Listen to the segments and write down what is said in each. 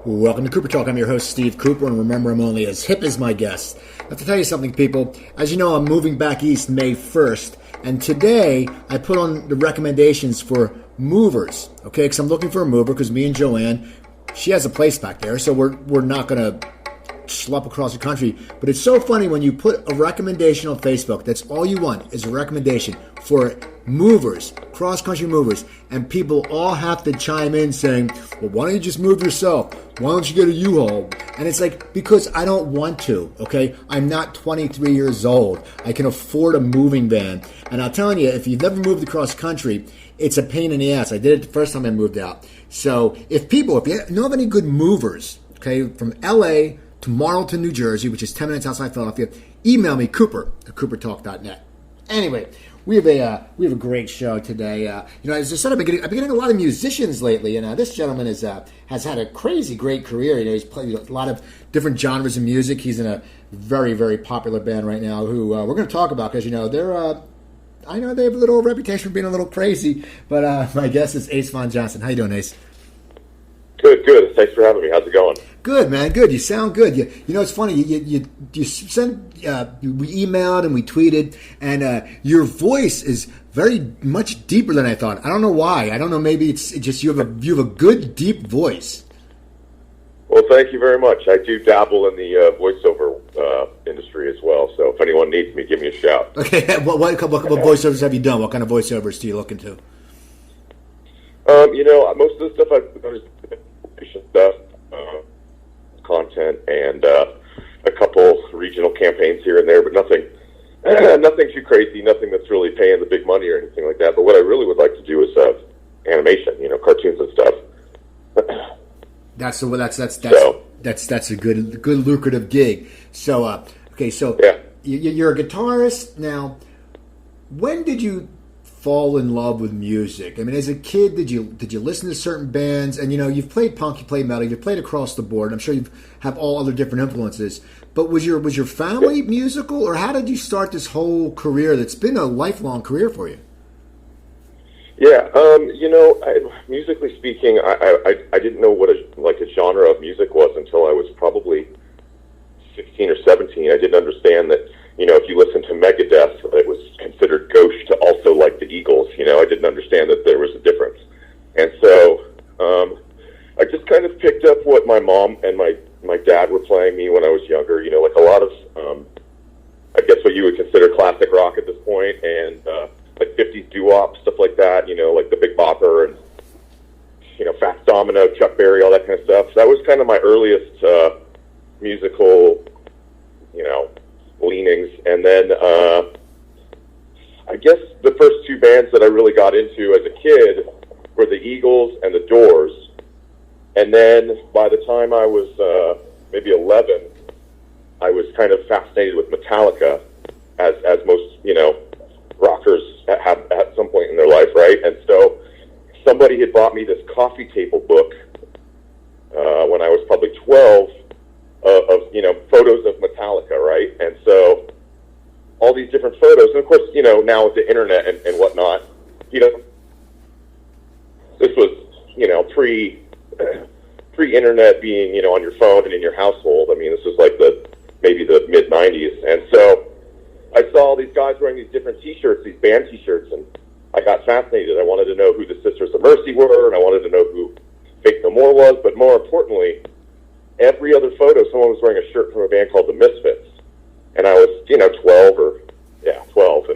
Welcome to Cooper Talk. I'm your host, Steve Cooper, and remember, I'm only as hip as my guests. I have to tell you something, people. As you know, I'm moving back east May 1st, and today I put on the recommendations for movers, okay? Because I'm looking for a mover because me and Joanne, she has a place back there, so we're not going to schlep across the country. But it's so funny when you put a recommendation on Facebook. That's all you want is a recommendation for movers, cross-country movers, and people all have to chime in saying, well, why don't you just move yourself? Why don't you get a U-Haul? And it's like, because I don't want to, okay? I'm not 23 years old. I can afford a moving van. And I'm telling you, if you've never moved across country, it's a pain in the ass. I did it the first time I moved out. So if you know of any good movers, okay, from LA to Marlton, New Jersey, which is 10 minutes outside Philadelphia, email me, Cooper at coopertalk.net. Anyway, we have a great show today. As I said, I've been getting a lot of musicians lately, and this gentleman has had a crazy great career. You know, he's played a lot of different genres of music. He's in a very, very popular band right now who we're going to talk about because I know they have a little reputation for being a little crazy. But my guest is Ace Von Johnson. How you doing, Ace? Good. Thanks for having me. How's it going? Good, man. Good. You sound good. You know, it's funny. You sent we emailed and we tweeted, and your voice is very much deeper than I thought. I don't know why. I don't know. Maybe it's just you have a good deep voice. Well, thank you very much. I do dabble in the voiceover industry as well. So if anyone needs me, give me a shout. Okay. What voiceovers have you done? What kind of voiceovers do you look into? Most of the stuff I've done is stuff, content, and a couple regional campaigns here and there, but nothing too crazy, nothing that's really paying the big money or anything like that. But what I really would like to do is animation, cartoons and stuff. That's a good lucrative gig. So yeah. You're a guitarist now. When did you fall in love with music? I mean, as a kid, did you listen to certain bands? And you've played punk, you played metal, you've played across the board. I'm sure you have all other different influences. But was your family musical, or how did you start this whole career that's been a lifelong career for you? Yeah, musically speaking, I didn't know what a genre of music was until I was probably 16 or 17. I didn't understand that. If you listen to Megadeth, it was considered gauche to also like the Eagles. I didn't understand that there was a difference. And so I just kind of picked up what my mom and my dad were playing me when I was younger, like a lot of, I guess what you would consider classic rock at this point, and like 50s doo-wop, stuff like that, like the Big Bopper and, Fats Domino, Chuck Berry, all that kind of stuff. So that was kind of my earliest musical, leanings. And then I guess the first two bands that I really got into as a kid were the Eagles and the Doors. And then by the time I was maybe 11, I was kind of fascinated with Metallica, as most rockers have at some point in their life, right? And so somebody had bought me this coffee table book when I was probably 12 of photos of Metallica, right? And so all these different photos, and of course, now with the internet and whatnot, this was, pre-internet being, on your phone and in your household. I mean, this was like maybe the mid-90s. And so I saw all these guys wearing these different T-shirts, these band T-shirts, and I got fascinated. I wanted to know who the Sisters of Mercy were, and I wanted to know who Faith No More was, but more importantly, every other photo, someone was wearing a shirt from a band called the Misfits. And I was, 12,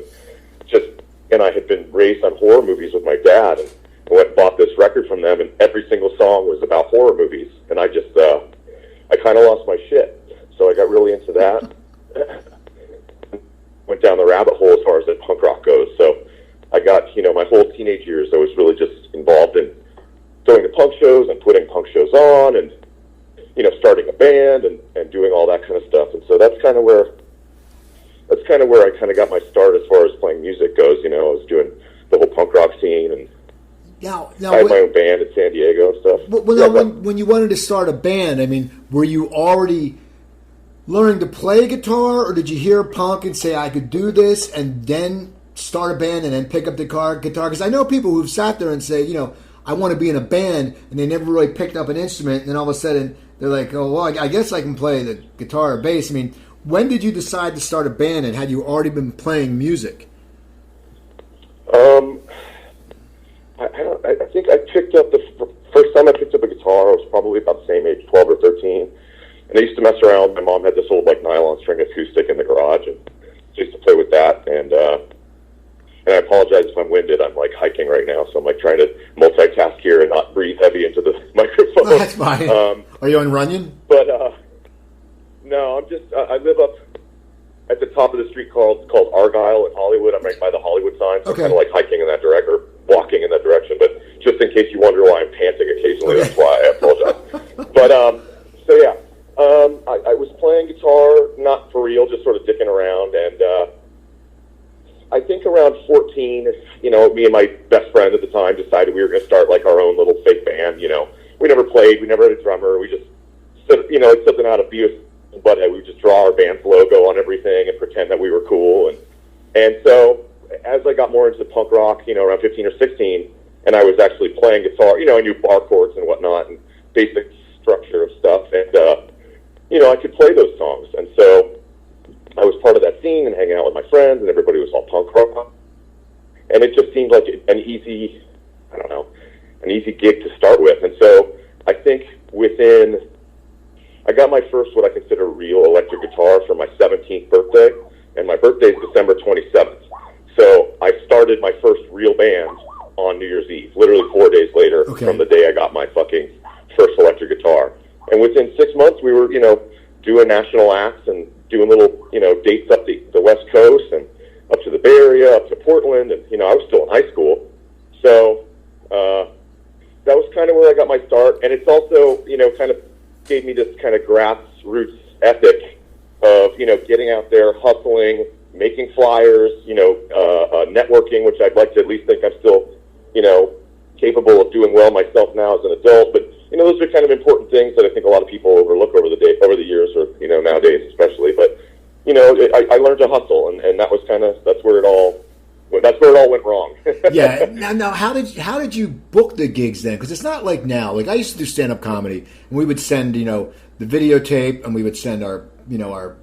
and I had been raised on horror movies with my dad, and I went and bought this record from them, and every single song was about horror movies, and I just, I kind of lost my shit. So I got really into that. Went down the rabbit hole as far as that punk rock goes. So I got, my whole teenage years, I was really just involved in going to punk shows and putting punk shows on, and starting a band and doing all that kind of stuff. And so that's kind of where I kind of got my start as far as playing music goes. I was doing the whole punk rock scene, and now I had my own band in San Diego and stuff. When you wanted to start a band, I mean, were you already learning to play guitar, or did you hear punk and say, I could do this, and then start a band and then pick up the guitar? Because I know people who've sat there and say, I want to be in a band, and they never really picked up an instrument, and then all of a sudden they're like, oh, well, I guess I can play the guitar or bass. I mean, when did you decide to start a band, and had you already been playing music? I think I picked up the first time I picked up a guitar. I was probably about the same age, 12 or 13. And I used to mess around. My mom had this old like nylon string acoustic in the garage, and I used to play with that. And I apologize if I'm winded. I'm like hiking right now, so I'm like trying to multitask here and not breathe heavy into the microphone. No, that's fine. Are you on Runyon? But no, I'm just I live up at the top of the street called Argyle in Hollywood. I'm right by the Hollywood sign, so okay. I'm kind of like hiking in that direction or walking in that direction. But just in case you wonder why I'm panting occasionally, Okay. that's why I apologize. But so yeah, I was playing guitar, not for real, just sort of dicking around, and I think around 14, you know, me and my best friend at the time decided we were going to start like our own little fake band. You know, we never played, we never had a drummer, we just, you know, it's something out of Beavis and Butthead. We would just draw our band's logo on everything and pretend that we were cool. And so as I got more into punk rock, you know, around 15 or 16, and I was actually playing guitar, you know, I knew bar chords and whatnot and basic structure of stuff, and you know, I could play those songs. And so I was part of that scene and hanging out with my friends, and everybody was all punk rock. And it just seemed like an easy, I don't know, an easy gig to start with. And so I think I got my first what I consider real electric guitar for my 17th birthday, and my birthday is December 27th. So I started my first real band on New Year's Eve, literally 4 days later from the day I got my fucking first electric guitar. And within 6 months, we were, you know, doing national acts and doing little, you know, dates up the West Coast and up to the Bay Area, up to Portland, and, you know, I was still in high school. So that was kind of where I got my start. And it's also, you know, kind of gave me this kind of grassroots ethic of, you know, getting out there, hustling, making flyers, you know, networking, which I'd like to at least think I'm still, you know, capable of doing well myself now as an adult. But, you know, those are kind of important things that I think a lot of people overlook over the years, or, you know, nowadays especially. But, you know, I learned to hustle, and that was that's where it all went wrong. Yeah. Now, how did you book the gigs then? Because it's not like now. Like I used to do stand-up comedy, and we would send, you know, the videotape, and we would send our, you know, our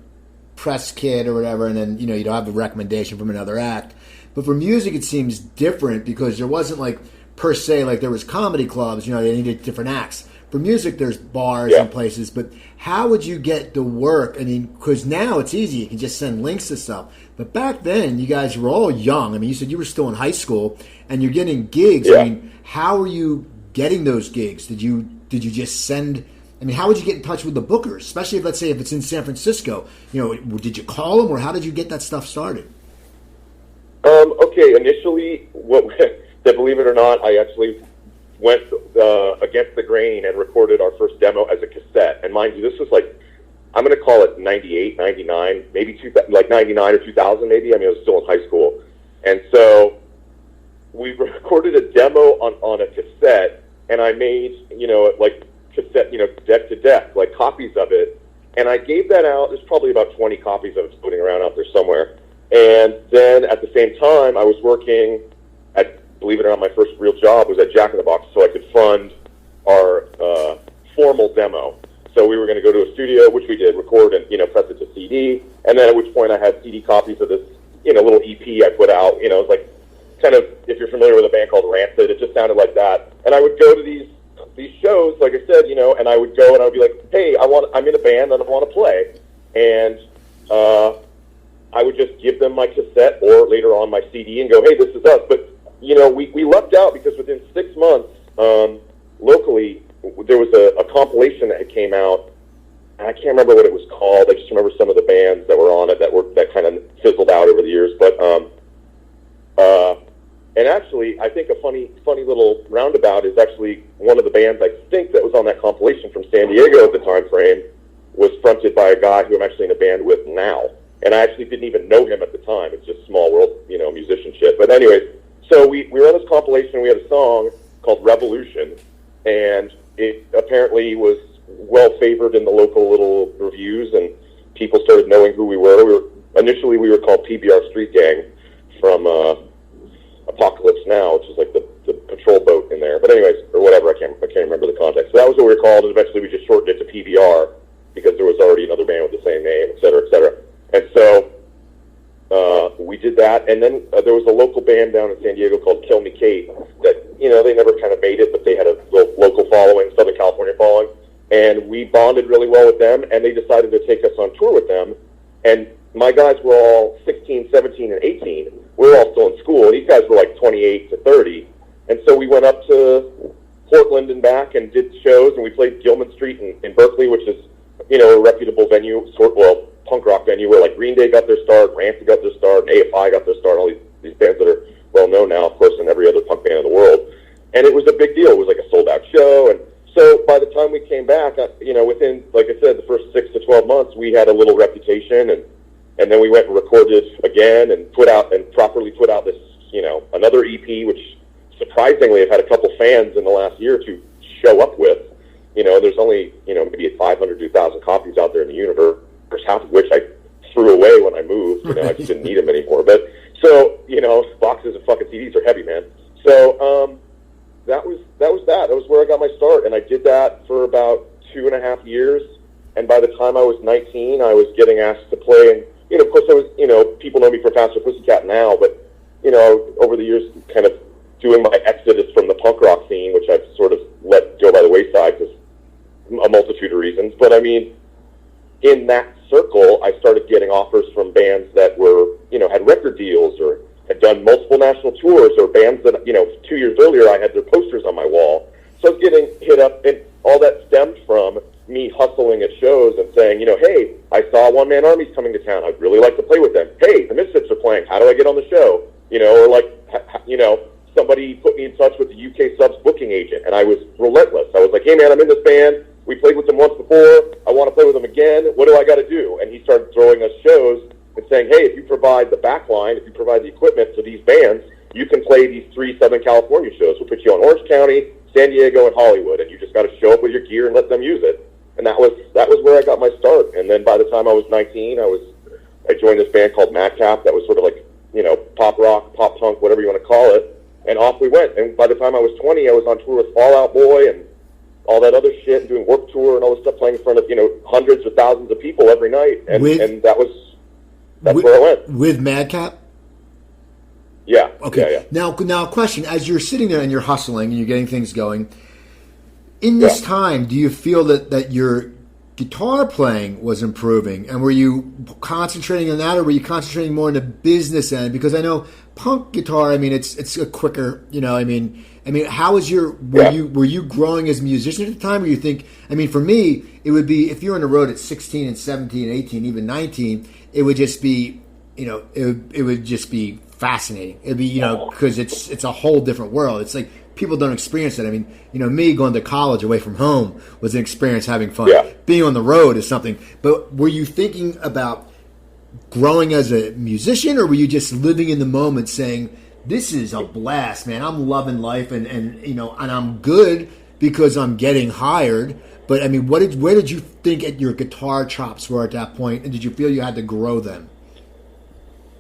press kit or whatever, and then, you know, you'd have a recommendation from another act. But for music, it seems different because there wasn't like per se like there was comedy clubs. You know, they needed different acts. For music, there's bars and places, but how would you get the work? I mean, because now it's easy. You can just send links to stuff. But back then, you guys were all young. I mean, you said you were still in high school, and you're getting gigs. Yeah. I mean, how are you getting those gigs? Did you just send... I mean, how would you get in touch with the bookers? Especially, let's say, if it's in San Francisco. You know, did you call them, or how did you get that stuff started? Okay, initially, believe it or not, I actually went against the grain and recorded our first demo as a cassette. And mind you, this was like, I'm going to call it 98, 99, maybe like 99 or 2000 maybe. I mean, I was still in high school. And so we recorded a demo on a cassette, and I made, you know, like cassette, you know, deck to deck, like copies of it. And I gave that out. There's probably about 20 copies of it floating around out there somewhere. And then at the same time, I was working at, believe it or not, my first real job was at Jack in the Box, so I could fund our formal demo. So we were going to go to a studio, which we did, record and, you know, press it to CD. And then at which point I had CD copies of this, you know, little EP I put out. You know, it's like kind of, if you're familiar with a band called Rancid, it just sounded like that. And I would go to these shows, like I said, you know, and I would go and I would be like, hey, I'm in a band and I want to play. And I would just give them my cassette or later on my CD and go, hey, this is us. But, you know, we lucked out because within 6 months, locally, there was a compilation that came out, and I can't remember what it was called. I just remember some of the bands that were on it that kind of fizzled out over the years. But and actually, I think a funny little roundabout is actually one of the bands I think that was on that compilation from San Diego at the time frame was fronted by a guy who I'm actually in a band with now. And I actually didn't even know him at the time. It's just small world, you know, musicianship. But anyways, so we were on this compilation. We had a song called Revolution, and it apparently was well favored in the local little reviews, and people started knowing who we were. Initially we were called PBR Street Gang from Apocalypse Now, which is like the patrol boat in there. But anyways, called, and eventually we just shortened it to PBR because there was already another band with the same name, et cetera, et cetera. And so we did that, and then there was a local band down in San Diego called Kill Me Kate that, you know, they never kind of made it, but they had a local following, Southern California following, and we bonded really well with them, and they decided to take us on tour with them. And my guys were all 16, 17, and 18. We were all still in school. These guys were like 28 to 30. And so we went up to Portland and back and did shows, and we played Gilman Street in Berkeley, which is, you know, a reputable venue, punk rock venue where like Green Day got their start, Rancid got their start, and AFI got their start, all these bands that are well known now, of course, in every other punk band in the world. And it was a big deal. It was like a sold out show. And so by the time we came back, you know, within, like I said, the first 6 to 12 months, we had a little reputation, and then we went and recorded again and properly put out this, you know, another EP, which surprisingly I've had a couple fans in the last year or two show up with. You know, there's only, you know, maybe 500 to 1,000 copies out there in the universe, half of which I threw away when I moved. You know, I just didn't need them anymore. But so, you know, boxes of fucking CDs are heavy, man. So that was that. That was where I got my start, and I did that for about 2.5 years. And by the time I was 19, I was getting asked to play. And you know, of course, I was, you know, people know me for Faster Pussycat now, but you know, over the years, kind of doing my exodus from the punk rock scene, which I've sort of let go by the wayside because a multitude of reasons. But I mean, in that circle, I started getting offers from bands that were, you know, had record deals or had done multiple national tours, or bands that, you know, 2 years earlier I had their posters on my wall. So I was getting hit up, and all that stemmed from me hustling at shows and saying, you know, hey, I saw One Man Army's coming to town. I'd really like to play with them. Hey, the Misfits are playing. How do I get on the show? You know, or like, you know, somebody put me in touch with the UK Subs booking agent, and I was relentless. I was like, hey, man, I'm in this band. We played with them once before. I want to play with them again. What do I got to do? And he started throwing us shows and saying, hey, if you provide the back line, if you provide the equipment to these bands, you can play these 3 Southern California shows. We'll put you on Orange County, San Diego, and Hollywood, and you just got to show up with your gear and let them use it. And that was where I got my start. And then by the time I was 19, I joined this band called Madcap that was sort of like, you know, pop rock, pop punk, whatever you want to call it. And off we went. And by the time I was 20, I was on tour with Fall Out Boy and all that other shit, and doing Warped Tour and all this stuff, playing in front of, you know, hundreds or thousands of people every night. And that's where I went. With Madcap? Yeah. Okay. Yeah. Now, question: as you're sitting there and you're hustling and you're getting things going, in this time, do you feel that your guitar playing was improving, and were you concentrating on that, or were you concentrating more on the business end? Because I know punk guitar, I mean, it's a quicker, you know, I mean, how was were you growing as a musician at the time, or you think, I mean, for me, it would be, if you're on the road at 16 and 17, 18, even 19, it would just be, you know, it would just be fascinating. It'd be, you know, because it's a whole different world. It's like, people don't experience it. I mean, you know, me going to college away from home was an experience, having fun. Yeah. Being on the road is something. But were you thinking about growing as a musician, or were you just living in the moment saying, this is a blast, man, I'm loving life, and you know, and I'm good because I'm getting hired? But I mean, where did you think your guitar chops were at that point, and did you feel you had to grow them?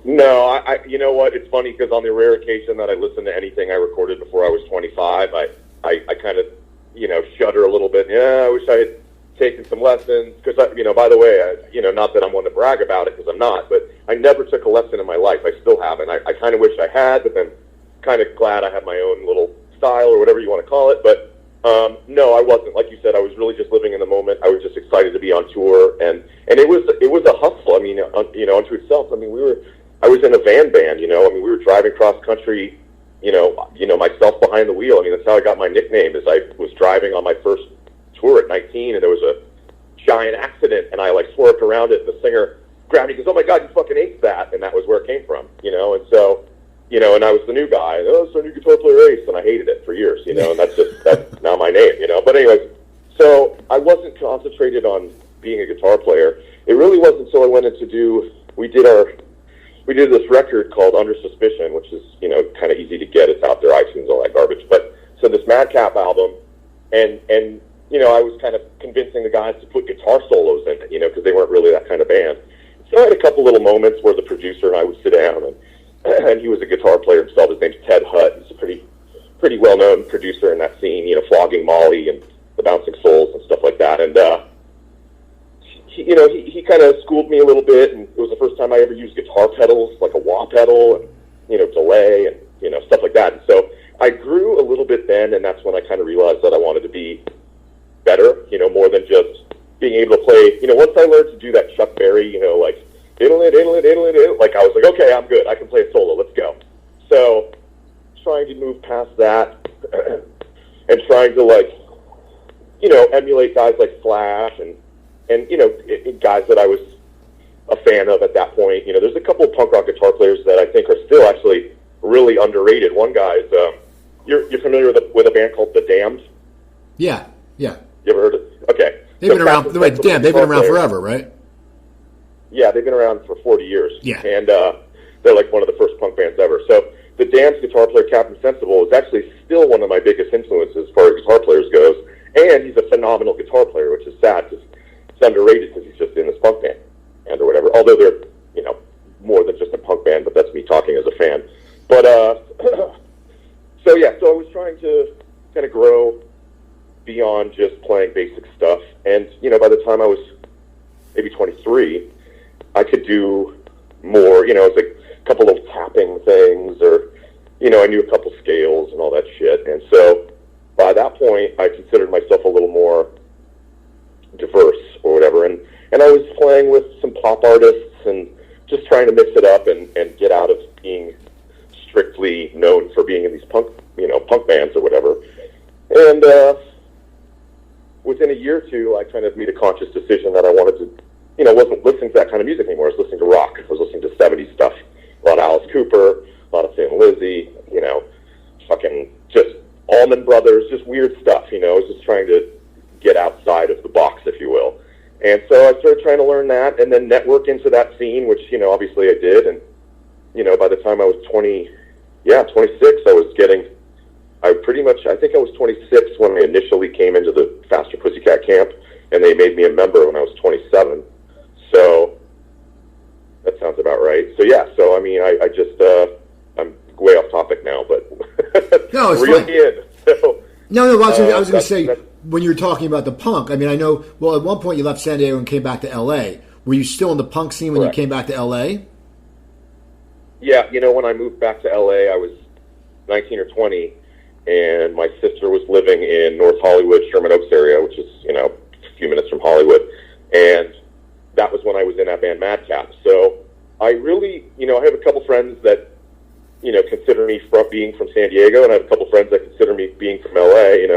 No, I you know what? It's funny because on the rare occasion that I listen to anything I recorded before I was 25, I kind of, you know, shudder a little bit. Yeah, I wish I had taken some lessons, because, you know, by the way, you know, not that I'm one to brag about it, because I'm not, but I never took a lesson in my life. I still haven't. I kind of wish I had, but then kind of glad I have my own little style, or whatever you want to call it. But no, I wasn't. Like you said, I was really just living in the moment. I was just excited to be on tour, and it was a hustle. I mean, you know, unto itself. I mean, I was in a van band, you know. I mean, we were driving cross country, you know, myself behind the wheel. I mean, that's how I got my nickname, is I was driving on my first tour at 19, and there was a giant accident, and I like swerved around it, and the singer grabbed me, goes, "Oh my God, you fucking aced that," and that was where it came from, you know. And so, you know, and I was the new guy. Oh, so new guitar player Ace, and I hated it for years, you know. And that's now my name, you know. But anyways, so I wasn't concentrated on being a guitar player. It really wasn't until I went in to do. We did this record called Under Suspicion, which is, you know, kind of easy to get. It's out there, iTunes, all that garbage. But so this Madcap album, and you know, I was kind of convincing the guys to put guitar solos in it, you know, because they weren't really that kind of band. So I had a couple little moments where the producer and I would sit down, and he was a guitar player himself. His name's Ted Hutt. He's a pretty well-known producer in that scene, you know, Flogging Molly and The Bouncing Souls and me a little bit, and it was the first time I ever used guitar pedals, like a wah pedal, and, delay, and, stuff like that. And so I grew a little bit then, and that's when I kind of realized that I wanted to be better, more than just being able to play. Once I learned to do that Chuck Berry, like, diddle it, like, I was like, okay, I'm good. I can play a solo. Let's go. So trying to move past that and trying to, like, emulate guys like Slash and guys that I was a fan of at that point. There's a couple of punk rock guitar players that I think are still actually really underrated. One guy is, you're familiar with a band called The Damned? Yeah. You ever heard of? Okay. They've been around. Wait, damn, they've been around forever, right? Yeah, they've been around for 40 years. Yeah. And they're like one of the first punk bands ever. So The Damned's guitar player, Captain Sensible, is actually still one of my biggest influences as far as guitar players goes. And he's a phenomenal guitar player, which is sad because it's underrated because he's just in this punk band or whatever. Although they're, more than just a punk band, but that's me talking as a fan. But, so I was trying to kind of grow beyond just playing basic stuff. And, by the time I was maybe 23, I could do more, it's like a couple of tapping things or, I knew a couple scales and all that shit. And so by that point, I considered myself a little more diverse or whatever. And I was playing with some pop artists and just trying to mix it up and get out of being strictly known for being in these punk bands or whatever. And within a year or two, I kind of made a conscious decision that I wanted to, wasn't listening to that kind of music anymore. I was listening to rock. I was listening to 70s stuff. A lot of Alice Cooper, a lot of Thin Lizzy, fucking just Allman Brothers, just weird stuff, I was just trying to get outside of the box, if you will. And so I started trying to learn that and then network into that scene, which, obviously I did. And, by the time I was 26, I think I was 26 when I initially came into the Faster Pussycat camp, and they made me a member when I was 27. So that sounds about right. So I mean, I just, I'm way off topic now, but no, it's reel fine. me in. So, No, I was going to say, when you were talking about the punk, I mean, I know, well, at one point you left San Diego and came back to L.A. Were you still in the punk scene when Correct. you came back to L.A.? Yeah, when I moved back to L.A., I was 19 or 20, and my sister was living in North Hollywood, Sherman Oaks area, which is, a few minutes from Hollywood. And that was when I was in that band Madcap. So I really, I have a couple friends that, consider me from being from San Diego, and I have a couple friends that consider me being from L.A.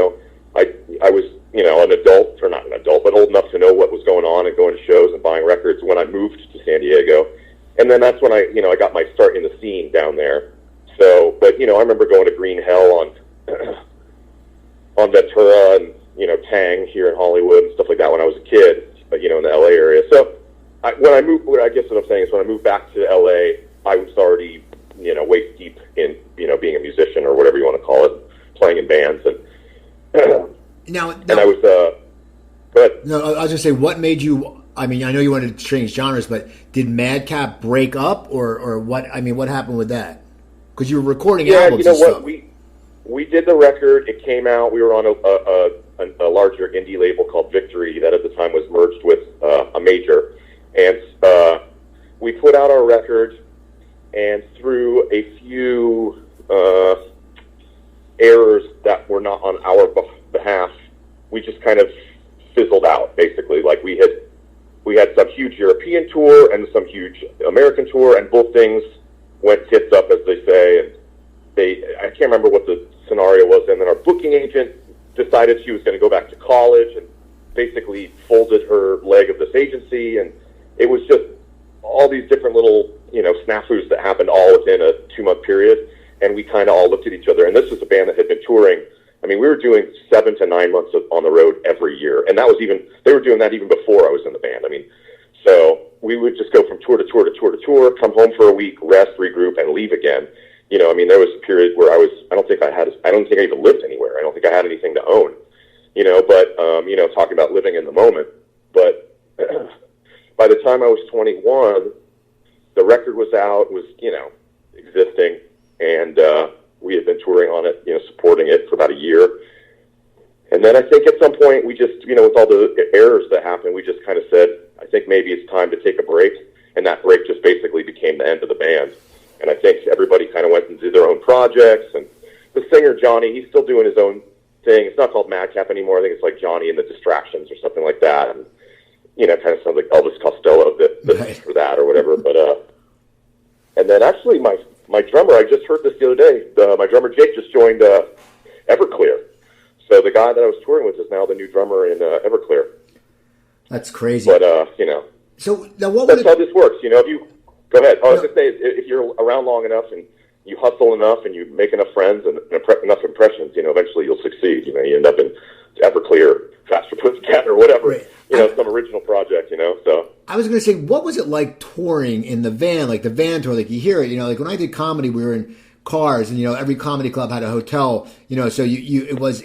I was, an adult, or not an adult, but old enough to know what was going on and going to shows and buying records when I moved to San Diego. And then that's when I got my start in the scene down there. So, but, I remember going to Green Hell on Ventura and, Tang here in Hollywood and stuff like that when I was a kid, but, in the LA area. So when I moved, I guess what I'm saying is when I moved back to LA, I was already, waist deep in, being a musician or whatever you want to call it, playing in bands. And Now, and I was, go ahead. No, I was going to say, what made you, I mean, I know you wanted to change genres, but did Madcap break up or what? I mean, what happened with that? Because you were recording albums and stuff. We did the record. It came out. We were on a larger indie label called Victory that at the time was merged with a major. And we put out our record, and through a few errors that were not on our behalf, we just kind of fizzled out, basically. Like we had some huge European tour and some huge American tour, and both things went tits up, as they say, and I can't remember what the scenario was, and then our booking agent decided she was going to go back to college and basically folded her leg of this agency, and it was just all these different little, snafus that happened all within a 2-month period, and we kind of all looked at each other, and this was a band that had been touring. I mean, we were doing 7 to 9 months on the road every year, and they were doing that even before I was in the band. I mean, so we would just go from tour to tour to tour to tour, come home for a week, rest, regroup, and leave again. I mean, there was a period where I don't think I even lived anywhere. I don't think I had anything to own, but, talking about living in the moment. But by the time I was 21, the record was out, was, existing, and we had been touring on it, supporting it for about a year. And then I think at some point we just, with all the errors that happened, we just kind of said, think maybe it's time to take a break. And that break just basically became the end of the band. And I think everybody kind of went and did their own projects. And the singer, Johnny, he's still doing his own thing. It's not called Madcap anymore. I think it's like Johnny and the Distractions or something like that. And, kind of sounds like Elvis Costello Right. for that or whatever. But, and then actually my drummer, I just heard this the other day. My drummer, Jake, just joined Everclear. So the guy that I was touring with is now the new drummer in Everclear. That's crazy. But, so now what that's would how this works. If you go ahead. I was going to say, if you're around long enough and you hustle enough and you make enough friends and enough impressions, eventually you'll succeed. You end up in Everclear, Faster Pussycat, or whatever. Right. Some original project. So I was going to say, what was it like touring in the van, like the van tour? Like you hear it, like when I did comedy, we were in cars, and every comedy club had a hotel. So it was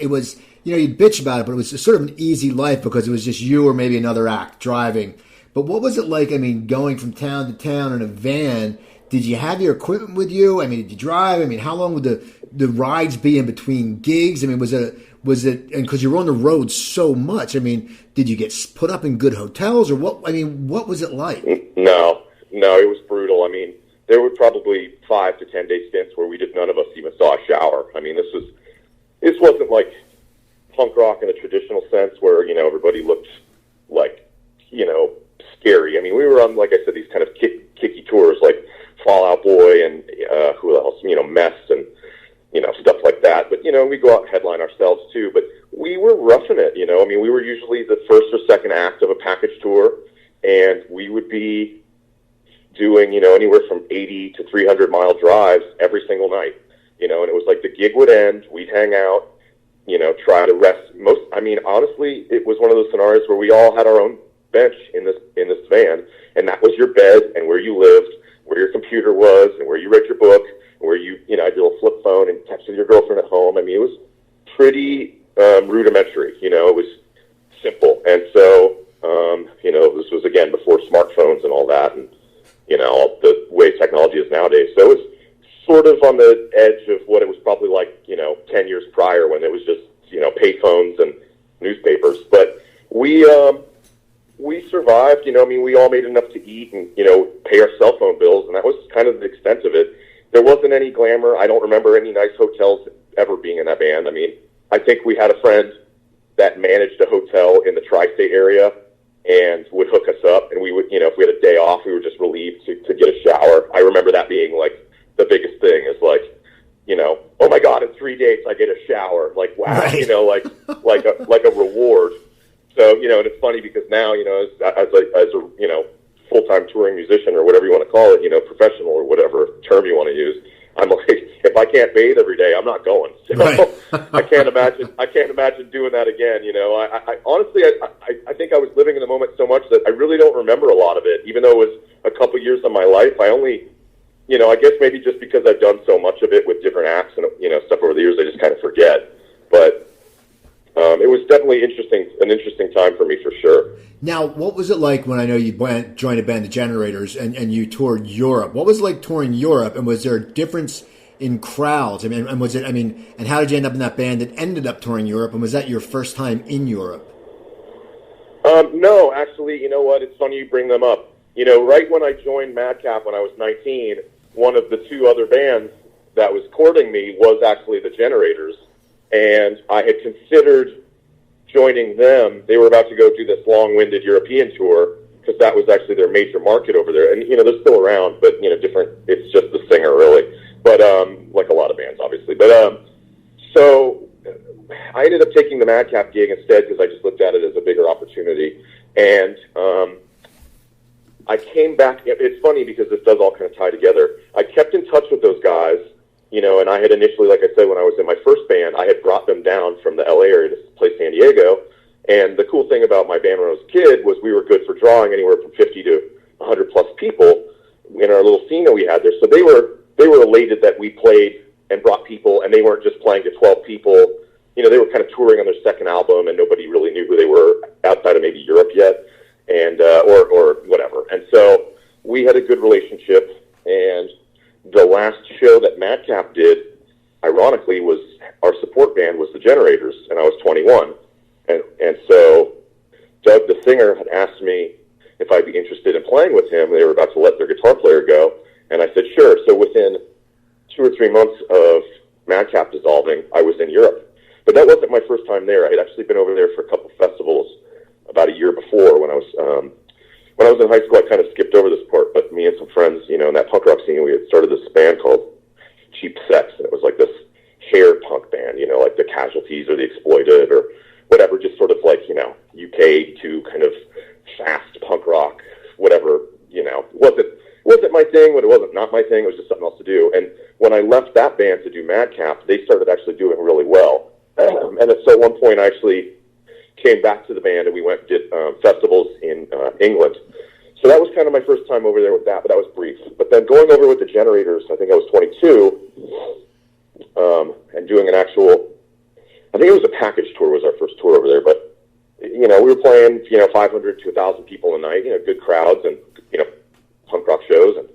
you'd bitch about it, but it was sort of an easy life because it was just you or maybe another act driving. But what was it like? Going from town to town in a van. Did you have your equipment with you? Did you drive? How long would the rides be in between gigs? Was it, and because you were on the road so much, did you get put up in good hotels or what? What was it like? No, it was brutal. There were probably 5 to 10 day stints where none of us even saw a shower. This wasn't like punk rock in a traditional sense where, everybody looked like, scary. We were on, like I said, these kind of kicky tours like Fall Out Boy and who else, Mess and, stuff like that. But, we go out and headline ourselves too. But we were roughing it, we were usually the first or second act of a package tour, and we would be doing, anywhere from 80 to 300-mile drives every single night, and it was like the gig would end, we'd hang out, try to rest. Honestly, it was one of those scenarios where we all had our own bench in this van, and that was your bed and where you lived, where your computer was, and where you read your book, where you had your little flip phone and texted your girlfriend at home. It was pretty rudimentary. It was simple, and so this was again before smartphones and all that, and the way technology is nowadays. So it was sort of on the edge of what it was probably like 10 years prior when it was just payphones and newspapers. But we survived. We all made enough to eat and pay our cell phone bills, and that was kind of the extent of it. There wasn't any glamour. I don't remember any nice hotels ever being in that band. I think we had a friend that managed a hotel in the tri-state area and would hook us up, and we would, if we had a day off, we were just relieved to get a shower. I remember that being like the biggest thing is like, oh my God, in 3 days I get a shower. Like, wow, Right. like a reward. So, and it's funny because now, as a full-time touring musician or whatever you want to call it, professional or whatever term you want to use, I'm like, if I can't bathe every day, I'm not going. So Right. I can't imagine doing that again. I honestly, I think I was living in the moment so much that I really don't remember a lot of it, even though it was a couple years of my life. I only, I guess maybe just because I've done so much of it with different acts and, stuff over the years, I just kind of forget. But it was definitely an interesting time for me for sure. Now, what was it like when I know you joined a band, The Generators, and you toured Europe? What was it like touring Europe, and was there a difference in crowds? And was it? And how did you end up in that band that ended up touring Europe? And was that your first time in Europe? No, actually, you know what? It's funny you bring them up. Right when I joined Madcap when I was 19, one of the 2 other bands that was courting me was actually The Generators, and I had considered joining them. They were about to go do this long-winded European tour because that was actually their major market over there. And, they're still around, but, different. It's just the singer, really. But, like a lot of bands, obviously. But, so I ended up taking the Madcap gig instead because I just looked at it as a bigger opportunity. And I came back. It's funny because this does all kind of tie together. I kept in touch with those guys, and I had initially, like I said, when I was in my first band, I had brought them down from the LA area to play San Diego. And the cool thing about my band when I was a kid was we were good for drawing anywhere from 50 to 100 plus people in our little scene that we had there. So they were elated that we played and brought people, and they weren't just playing to 12 people. They were kind of touring on their second album, and nobody really knew who they were outside of maybe Europe yet, and or whatever. And so we had a good relationship, and the last show that Madcap did, ironically, was our support band was The Generators, and I was 21. And so Doug, the singer, had asked me, if I'd be interested in playing with him. They were about to let their guitar player go, and I said, sure. So within 2 or 3 months of Madcap dissolving, I was in Europe. But that wasn't my first time there. I had actually been over there for a couple festivals about a year before when I was in high school. I kind of skipped over this part, but me and some friends, in that punk rock scene, we had started this band called Cheap Sex, and it was like this hair punk band, like the Casualties or the Exploited or whatever, just sort of like, UK to kind of fast punk rock, whatever, wasn't my thing, but it wasn't not my thing. It was just something else to do. And when I left that band to do Madcap, they started actually doing really well. And so at one point I actually came back to the band and we went and did festivals in England. So that was kind of my first time over there with that, but that was brief. But then going over with the Generators, I think I was 22, and doing an actual, I think it was a package tour was our first tour over there, but, we were playing, 500 to 1,000 people a night, good crowds and, punk rock shows. And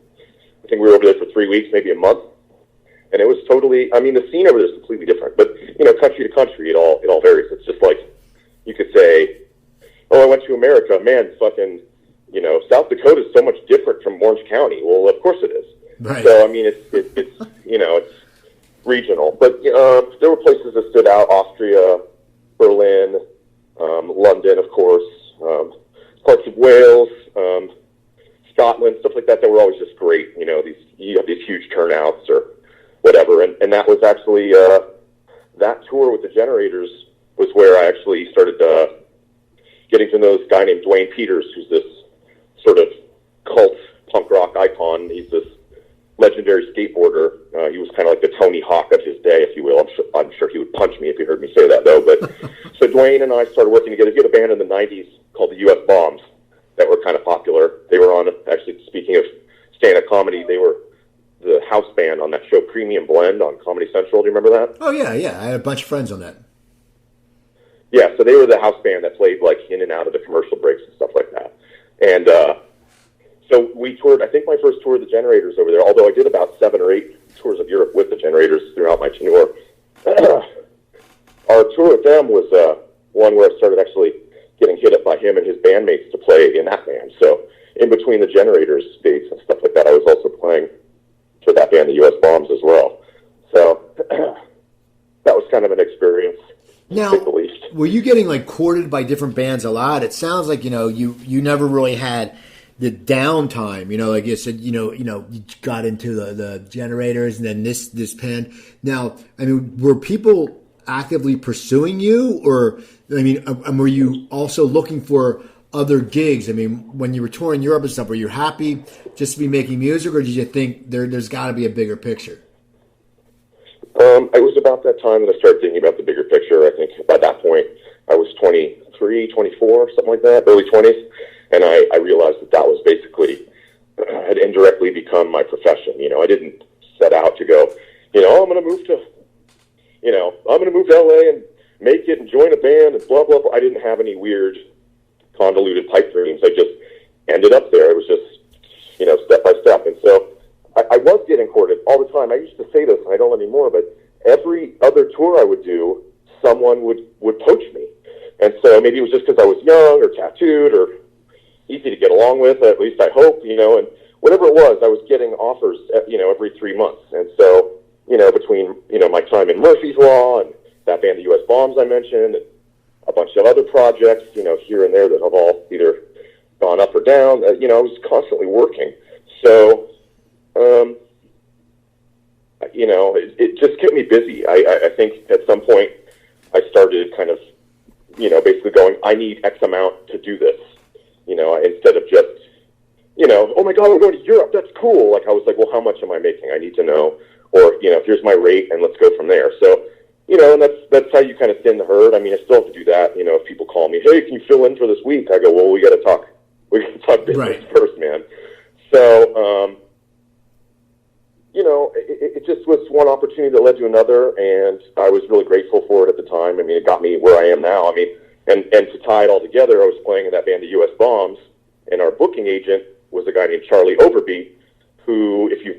I think we were over there for 3 weeks, maybe a month. And it was totally, the scene over there is completely different, but, country to country, it all varies. It's just like, you could say, oh, I went to America, man, fucking, South Dakota is so much different from Orange County. Well, of course it is. Right. So, it's it's regional. But there were places that stood out, Austria, Berlin, London, of course, parts of Wales, Scotland, stuff like that were always just great. You have these huge turnouts or whatever. And that was actually, that tour with the Generators was where I actually started getting to know this guy named Dwayne Peters, who's this sort of cult punk rock icon. He's this legendary skateboarder. He was kind of like the Tony Hawk of his day, if you will. I'm sure he would punch me if he heard me say that, though. But so Dwayne and I started working together. He had a band in the 90s called the U.S. Bombs that were kind of popular. They were on, actually, speaking of stand-up comedy, they were the house band on that show Premium Blend on Comedy Central. Do you remember that? Oh, yeah. I had a bunch of friends on that. Yeah, so they were the house band that played like in and out of the commercial breaks and stuff like that. And so we toured, I think my first tour of the Generators over there, although I did about 7 or 8 tours of Europe with the Generators throughout my tenure. Our tour with them was one where I started actually getting hit up by him and his bandmates to play in that band. So in between the Generators dates and stuff like that, I was also playing for that band, the U.S. Bombs, as well. So that was kind of an experience. Now, were you getting like courted by different bands a lot? It sounds like, you never really had the downtime, like you said, you got into the Generators and then this band. Now, were people actively pursuing you or, were you also looking for other gigs? When you were touring Europe and stuff, were you happy just to be making music or did you think there's got to be a bigger picture? It was about that time that I started thinking about the bigger picture. I think by that point I was 23, 24, something like that, early 20s. And I realized that was basically, had indirectly become my profession. I didn't set out to go, I'm going to move to, I'm going to move to LA and make it and join a band and blah, blah, blah. I didn't have any weird convoluted pipe dreams. I just ended up there. It was just, step by step. And so I was getting courted all the time. I used to say this, and I don't anymore, but every other tour I would do, someone would poach me. And so maybe it was just because I was young or tattooed or easy to get along with, at least I hope, and whatever it was, I was getting offers, every 3 months. And so, between, my time in Murphy's Law and that band, the U.S. Bombs I mentioned, and a bunch of other projects, here and there that have all either gone up or down, I was constantly working. So, it just kept me busy. I think at some point I started kind of, basically going, I need X amount to do this, instead of just, oh my God, we're going to Europe. That's cool. Like I was like, well, how much am I making? I need to know, or, here's my rate and let's go from there. So, and that's how you kind of thin the herd. I still have to do that. If people call me, hey, can you fill in for this week? I go, well, we got to talk business right. first, man. So, it just was one opportunity that led to another, and I was really grateful for it at the time. It got me where I am now. And to tie it all together, I was playing in that band, the U.S. Bombs, and our booking agent was a guy named Charlie Overby, who, if you're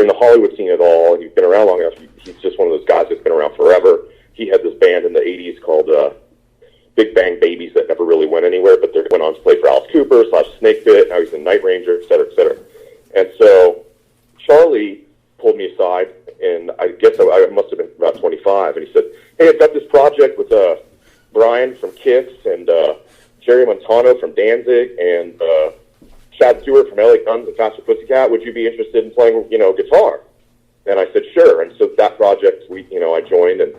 in the Hollywood scene at all, and you've been around long enough, he's just one of those guys that's been around forever. He had this band in the 80s called Big Bang Babies that never really went anywhere, but they went on to play for Alice Cooper / Snake Pit, now he's in Night Ranger, et cetera, et cetera. And so Charlie pulled me aside, and I guess I must have been about 25, and he said, hey, I've got this project with Brian from Kiss and Jerry Montano from Danzig and Chad Stewart from LA Guns and Faster Pussycat. Would you be interested in playing, guitar? And I said, sure. And so that project, I joined and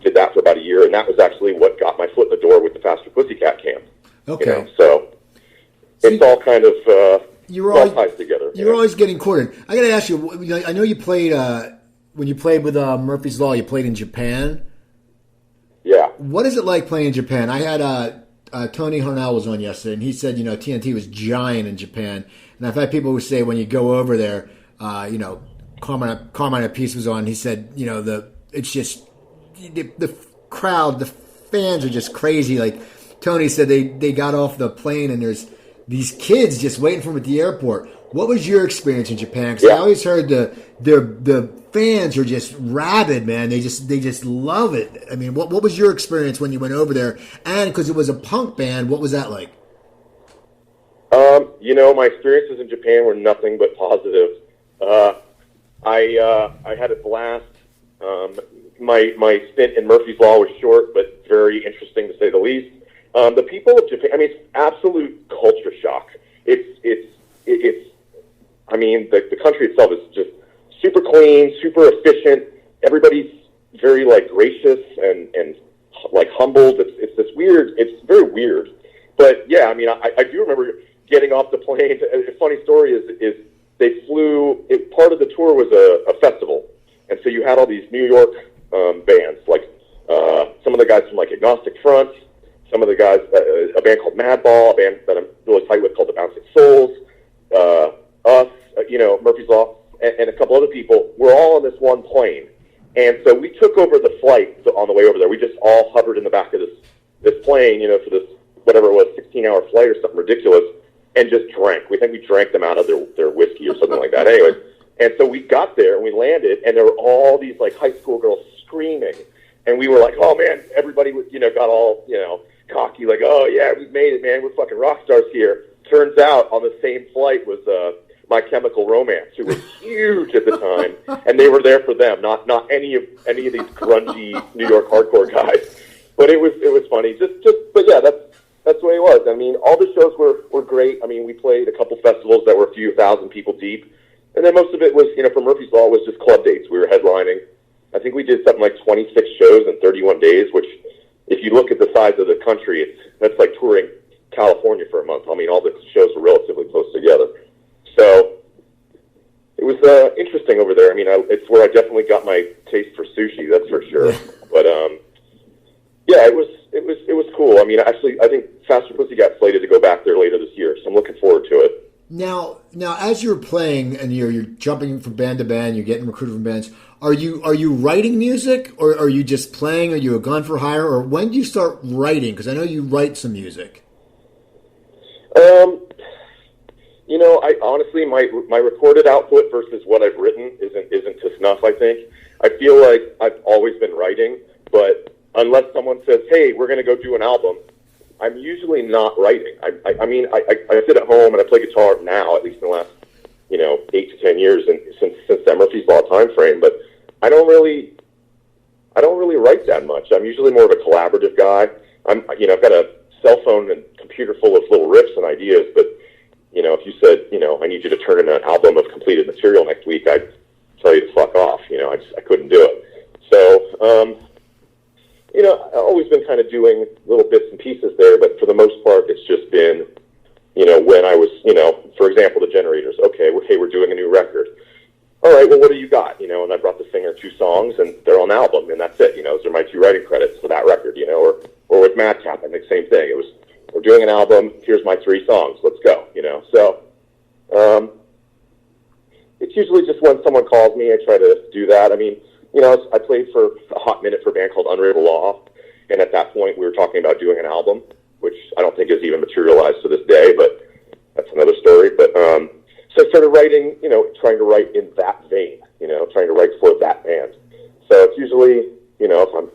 did that for about a year, and that was actually what got my foot in the door with the Faster Pussycat camp. Okay. So it's all kind of all ties together. You're always getting courted. I got to ask you, I know you played, when you played with Murphy's Law, you played in Japan. Yeah. What is it like playing in Japan? I had Tony Harnell was on yesterday, and he said, TNT was giant in Japan. And I've had people who say when you go over there, Carmine Appice was on. He said, it's just the crowd, the fans are just crazy. Like Tony said, they got off the plane and there's these kids just waiting for them at the airport. What was your experience in Japan? Because I always heard the fans are just rabid, man. They just love it. I mean, what was your experience when you went over there? And because it was a punk band, what was that like? My experiences in Japan were nothing but positive. I had a blast. My stint in Murphy's Law was short, but very interesting to say the least. The people of Japan, it's absolute culture shock. The country itself is just super clean, super efficient. Everybody's very gracious and humbled. It's this weird. It's very weird. But yeah, I do remember getting off the plane. A funny story is they flew. Part of the tour was a festival, and so you had all these New York bands, some of the guys from Agnostic Front, some of the guys, a band called Madball, a band that I'm really tight with called the Bouncing Souls, us, Murphy's Law, and a couple other people. We're all on this one plane, and so we took over the flight on the way over there. We just all hovered in the back of this plane, for this whatever it was, 16-hour flight or something ridiculous, and just drank. We think we drank them out of their whiskey or something like that. Anyways, and so we got there and we landed, and there were all these high school girls screaming, and we were like, oh man, everybody was got all cocky, oh yeah, we made it, man, we're fucking rock stars here. Turns out on the same flight was My Chemical Romance, who was huge at the time, and they were there for them, not any of these grungy New York hardcore guys. But it was funny. But yeah, that's the way it was. All the shows were great. We played a couple festivals that were a few thousand people deep, and then most of it was, for Murphy's Law, was just club dates. We were headlining. I think we did something like 26 shows in 31 days, which, if you look at the size of the country, that's like touring California for a month. All the shows were relatively close together. So it was interesting over there. It's where I definitely got my taste for sushi, that's for sure. But yeah, it was cool. Actually, I think Faster Pussycat slated to go back there later this year, so I'm looking forward to it. Now, as you're playing and you're jumping from band to band, you're getting recruited from bands. Are you writing music, or are you just playing? Are you a gun for hire, or when do you start writing? Because I know you write some music. I honestly, my recorded output versus what I've written isn't to snuff. I think I feel like I've always been writing, but unless someone says, "Hey, we're going to go do an album," I'm usually not writing. I sit at home and I play guitar now, at least in the last 8 to 10 years, and since that Murphy's Law time frame. But I don't really write that much. I'm usually more of a collaborative guy. I've got a cell phone and computer full of little riffs and ideas, but if you said, I need you to turn in an album of completed material next week, I'd tell you to fuck off. I couldn't do it. So, I've always been kind of doing little bits and pieces there, but for the most part, it's just been, when I was, for example, the Generators. Okay, we're doing a new record. All right, well, what do you got? And I brought the singer 2 songs, and they're on the album, and that's it. Those are my 2 writing credits for that record. Or with Madcap, I think same thing. It was, we're doing an album. Here's my 3 songs. Let's go. So it's usually just when someone calls me, I try to do that. I played for a hot minute for a band called Unravel Law, and at that point, we were talking about doing an album, which I don't think is even materialized to this day, but that's another story. But so I started writing, trying to write in that vein, trying to write for that band. So it's usually, if I'm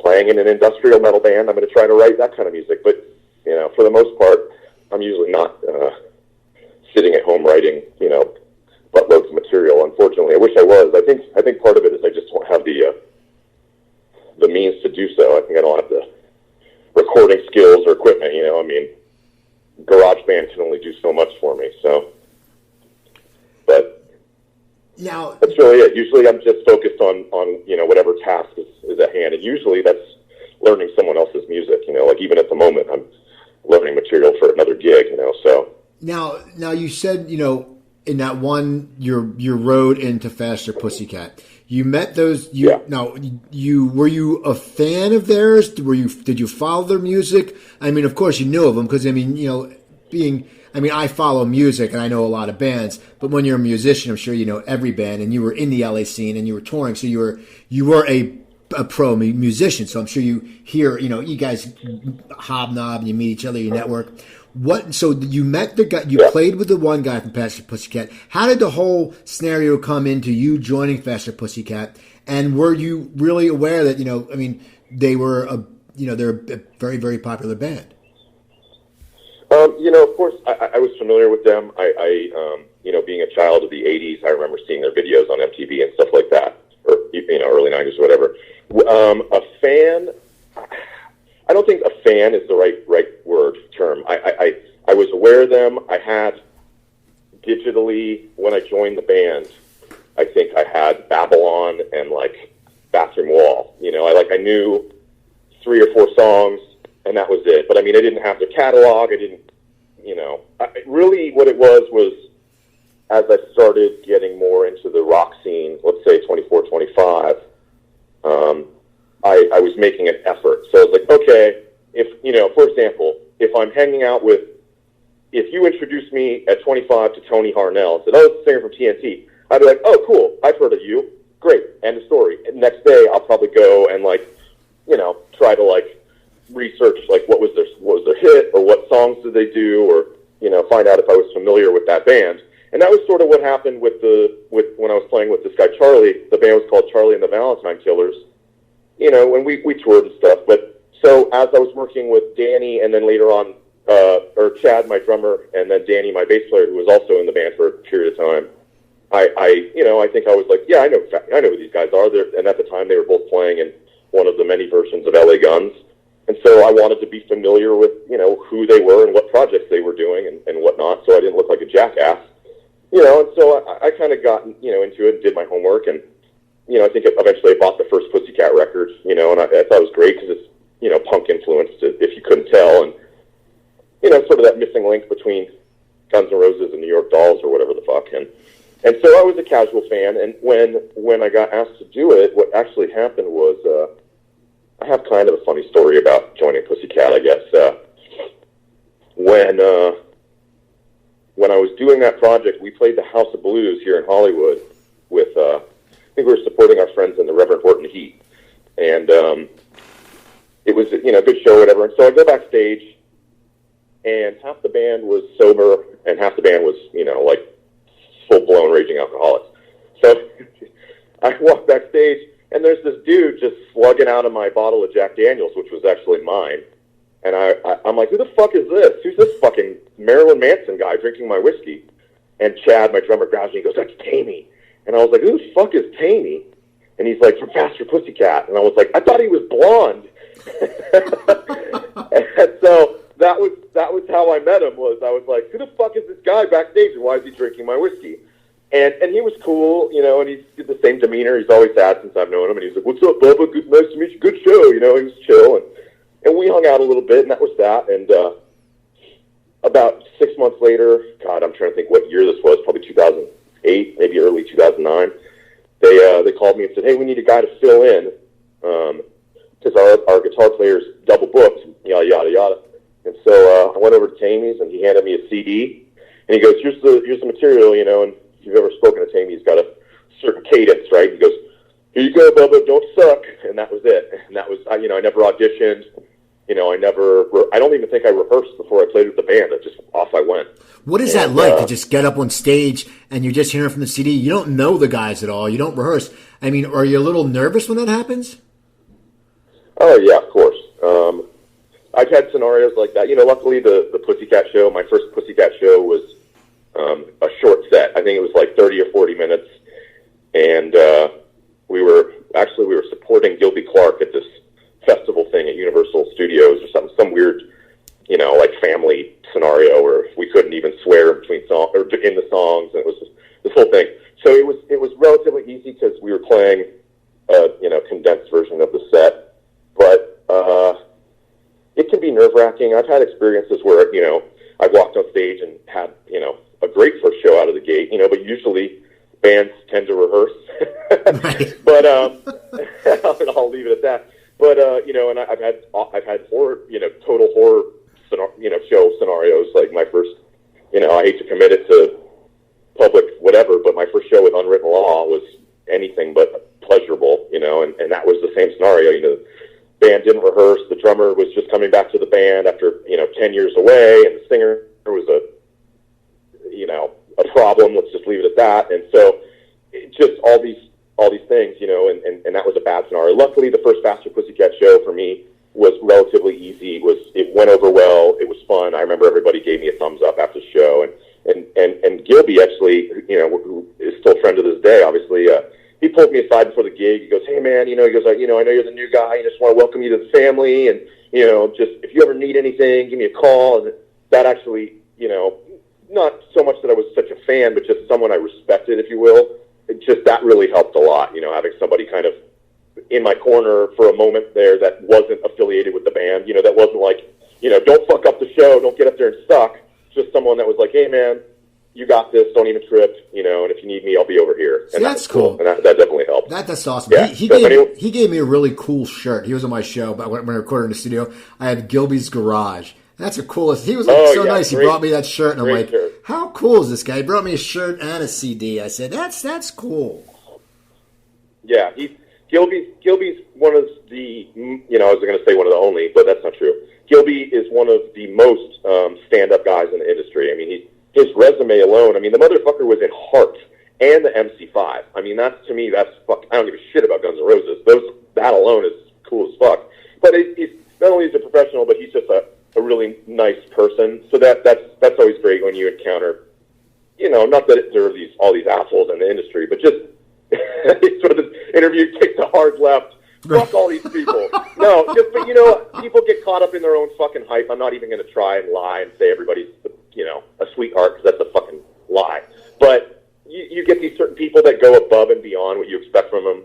playing in an industrial metal band, I'm going to try to write that kind of music. But, for the most part, I'm usually not sitting at home writing, buttloads of material. Unfortunately, I wish I was. I think part of it is I just don't have the means to do so. I think I don't have the recording skills or equipment. GarageBand can only do so much for me. So, but now that's really it. Usually, I'm just focused on whatever task is at hand, and usually that's learning someone else's music. Like even at the moment, I'm learning material for another gig. So now you said in that one your road into Faster Pussycat. You met those. Now, were you a fan of theirs? Did you follow their music? I mean, of course you knew of them because I follow music and I know a lot of bands. But when you're a musician, I'm sure you know every band, and you were in the LA scene and you were touring, so you were a pro musician. So I'm sure you hear, you guys hobnob, you meet each other, you network. So you met the guy, you played with the one guy from Faster Pussycat. How did the whole scenario come into you joining Faster Pussycat? And were you really aware that, they were they're a very, very popular band? Of course, I was familiar with them. Being a child of the 80s, I remember seeing their videos on MTV and stuff like that, or, early 90s or whatever. A fan, I don't think a fan is the right term. I was aware of them. I had digitally, when I joined the band, I think I had Babylon and Bathroom Wall. I knew 3 or 4 songs, and that was it. But I didn't have the catalog. I didn't, really what it was as I started getting more into the rock scene, let's say 24, 25, I was making an effort. So I was like, okay, if, for example, if I'm hanging out if you introduced me at 25 to Tony Harnell and said, oh, it's a singer from TNT, I'd be like, oh, cool, I've heard of you. Great, end of story. And next day, I'll probably go and, try to, research, what was their hit, or what songs did they do, or, find out if I was familiar with that band. And that was sort of what happened with when I was playing with this guy, Charlie. The band was called Charlie and the Valentine Killers. When we toured and stuff. But so as I was working with Danny, and then later on, or Chad, my drummer, and then Danny, my bass player, who was also in the band for a period of time, I think I was like, yeah, I know who these guys are. And at the time, they were both playing in one of the many versions of LA Guns. And so I wanted to be familiar with, who they were and what projects they were doing and whatnot, so I didn't look like a jackass. And so I kind of got, into it and did my homework. And, I think eventually I bought the first Pussycat record, and I thought it was great because it's, punk influenced, if you couldn't tell. And, sort of that missing link between Guns N' Roses and New York Dolls or whatever the fuck. And so I was a casual fan. And when I got asked to do it, what actually happened was, I have kind of a funny story about joining Pussycat, I guess. When I was doing that project, we played the House of Blues here in Hollywood with, I think we were supporting our friends in the Reverend Horton Heat. And it was, a good show, whatever. And so I go backstage, and half the band was sober, and half the band was, full-blown raging alcoholics. So I walk backstage, and there's this dude just slugging out of my bottle of Jack Daniels, which was actually mine. And I'm like, who the fuck is this? Who's this fucking Marilyn Manson guy drinking my whiskey? And Chad, my drummer, grabs me and goes, that's Tammy. And I was like, who the fuck is Tammy? And he's like, from Faster Pussycat. And I was like, I thought he was blonde. And so that was how I met him. I was like, who the fuck is this guy backstage, and why is he drinking my whiskey? And he was cool, and he's the same demeanor he's always had since I've known him. And he's like, what's up, Bubba? Good, nice to meet you. Good show. He was chill. And we hung out a little bit, and that was that. And about 6 months later, God, I'm trying to think what year this was, probably 2008, maybe early 2009, they called me and said, hey, we need a guy to fill in because our guitar player's double booked, yada, yada, yada. And so I went over to Tammy's, and he handed me a CD. And he goes, here's the material, and if you've ever spoken to Tammy, he's got a certain cadence, right? He goes, here you go, Bubba, don't suck. And that was it. And that was, I never auditioned. I don't even think I rehearsed before I played with the band. Off I went. What is that like to just get up on stage and you're just hearing from the CD? You don't know the guys at all. You don't rehearse. I mean, are you a little nervous when that happens? Oh, yeah, of course. I've had scenarios like that. Luckily the Pussycat Show, my first Pussycat Show was a short set. I think it was like 30 or 40 minutes, and we were supporting Gilby Clarke at this festival thing at Universal Studios or something, some weird, like family scenario where we couldn't even swear between songs or in the songs, and it was just this whole thing. So it was relatively easy because we were playing a condensed version of the set, but it can be nerve-wracking. I've had experiences where I've walked on stage and had a great first show out of the gate, but usually bands tend to rehearse. Right. But I'll leave it at that. But and I've had horror, total horror, show scenarios. Like my first, I hate to commit it to public whatever, but my first show with Unwritten Law was anything but pleasurable, and that was the same scenario. The band didn't rehearse. The drummer was just coming back to the band after 10 years away, and the singer was a problem. Let's just leave it at that. And so just all these things, and that was a bad scenario. Luckily, the first Faster Pussycat Show for me was relatively easy. It went over well. It was fun. I remember everybody gave me a thumbs up after the show, and Gilby actually, who is still a friend to this day, obviously, he pulled me aside before the gig. He goes, "Hey man, he goes, I know you're the new guy. I just want to welcome you to the family, and just if you ever need anything, give me a call." And that actually, not so much that I was such a fan, but just someone I respected, if you will. That really helped a lot. Having somebody kind of in my corner for a moment there that wasn't affiliated with the band. That wasn't like, don't fuck up the show, don't get up there and suck. Just someone that was like, "Hey man, you got this, don't even trip, and if you need me, I'll be over here." See, and that's cool. And that definitely helped. That's awesome. Yeah. He gave me a really cool shirt. He was on my show, but when I recorded in the studio, I had Gilby's Garage. That's the coolest. He was so nice. He brought me that shirt, and I'm like, shirt. How cool is this guy? He brought me a shirt and a CD. I said, that's cool. Yeah, Gilby's one of the, I was going to say one of the only, but that's not true. Gilby is one of the most stand-up guys in the industry. I mean, his resume alone, the motherfucker was in Heart and the MC5. That's, to me, that's fuck. I don't give a shit about Guns N' Roses. That alone is cool as fuck. But he's not only is a professional, but he's just a really nice person. So that's always great when you encounter, not that there are all these assholes in the industry, but just sort of this interview takes a hard left. Fuck all these people. No, but people get caught up in their own fucking hype. I'm not even going to try and lie and say everybody's, a sweetheart, because that's a fucking lie. But you get these certain people that go above and beyond what you expect from them.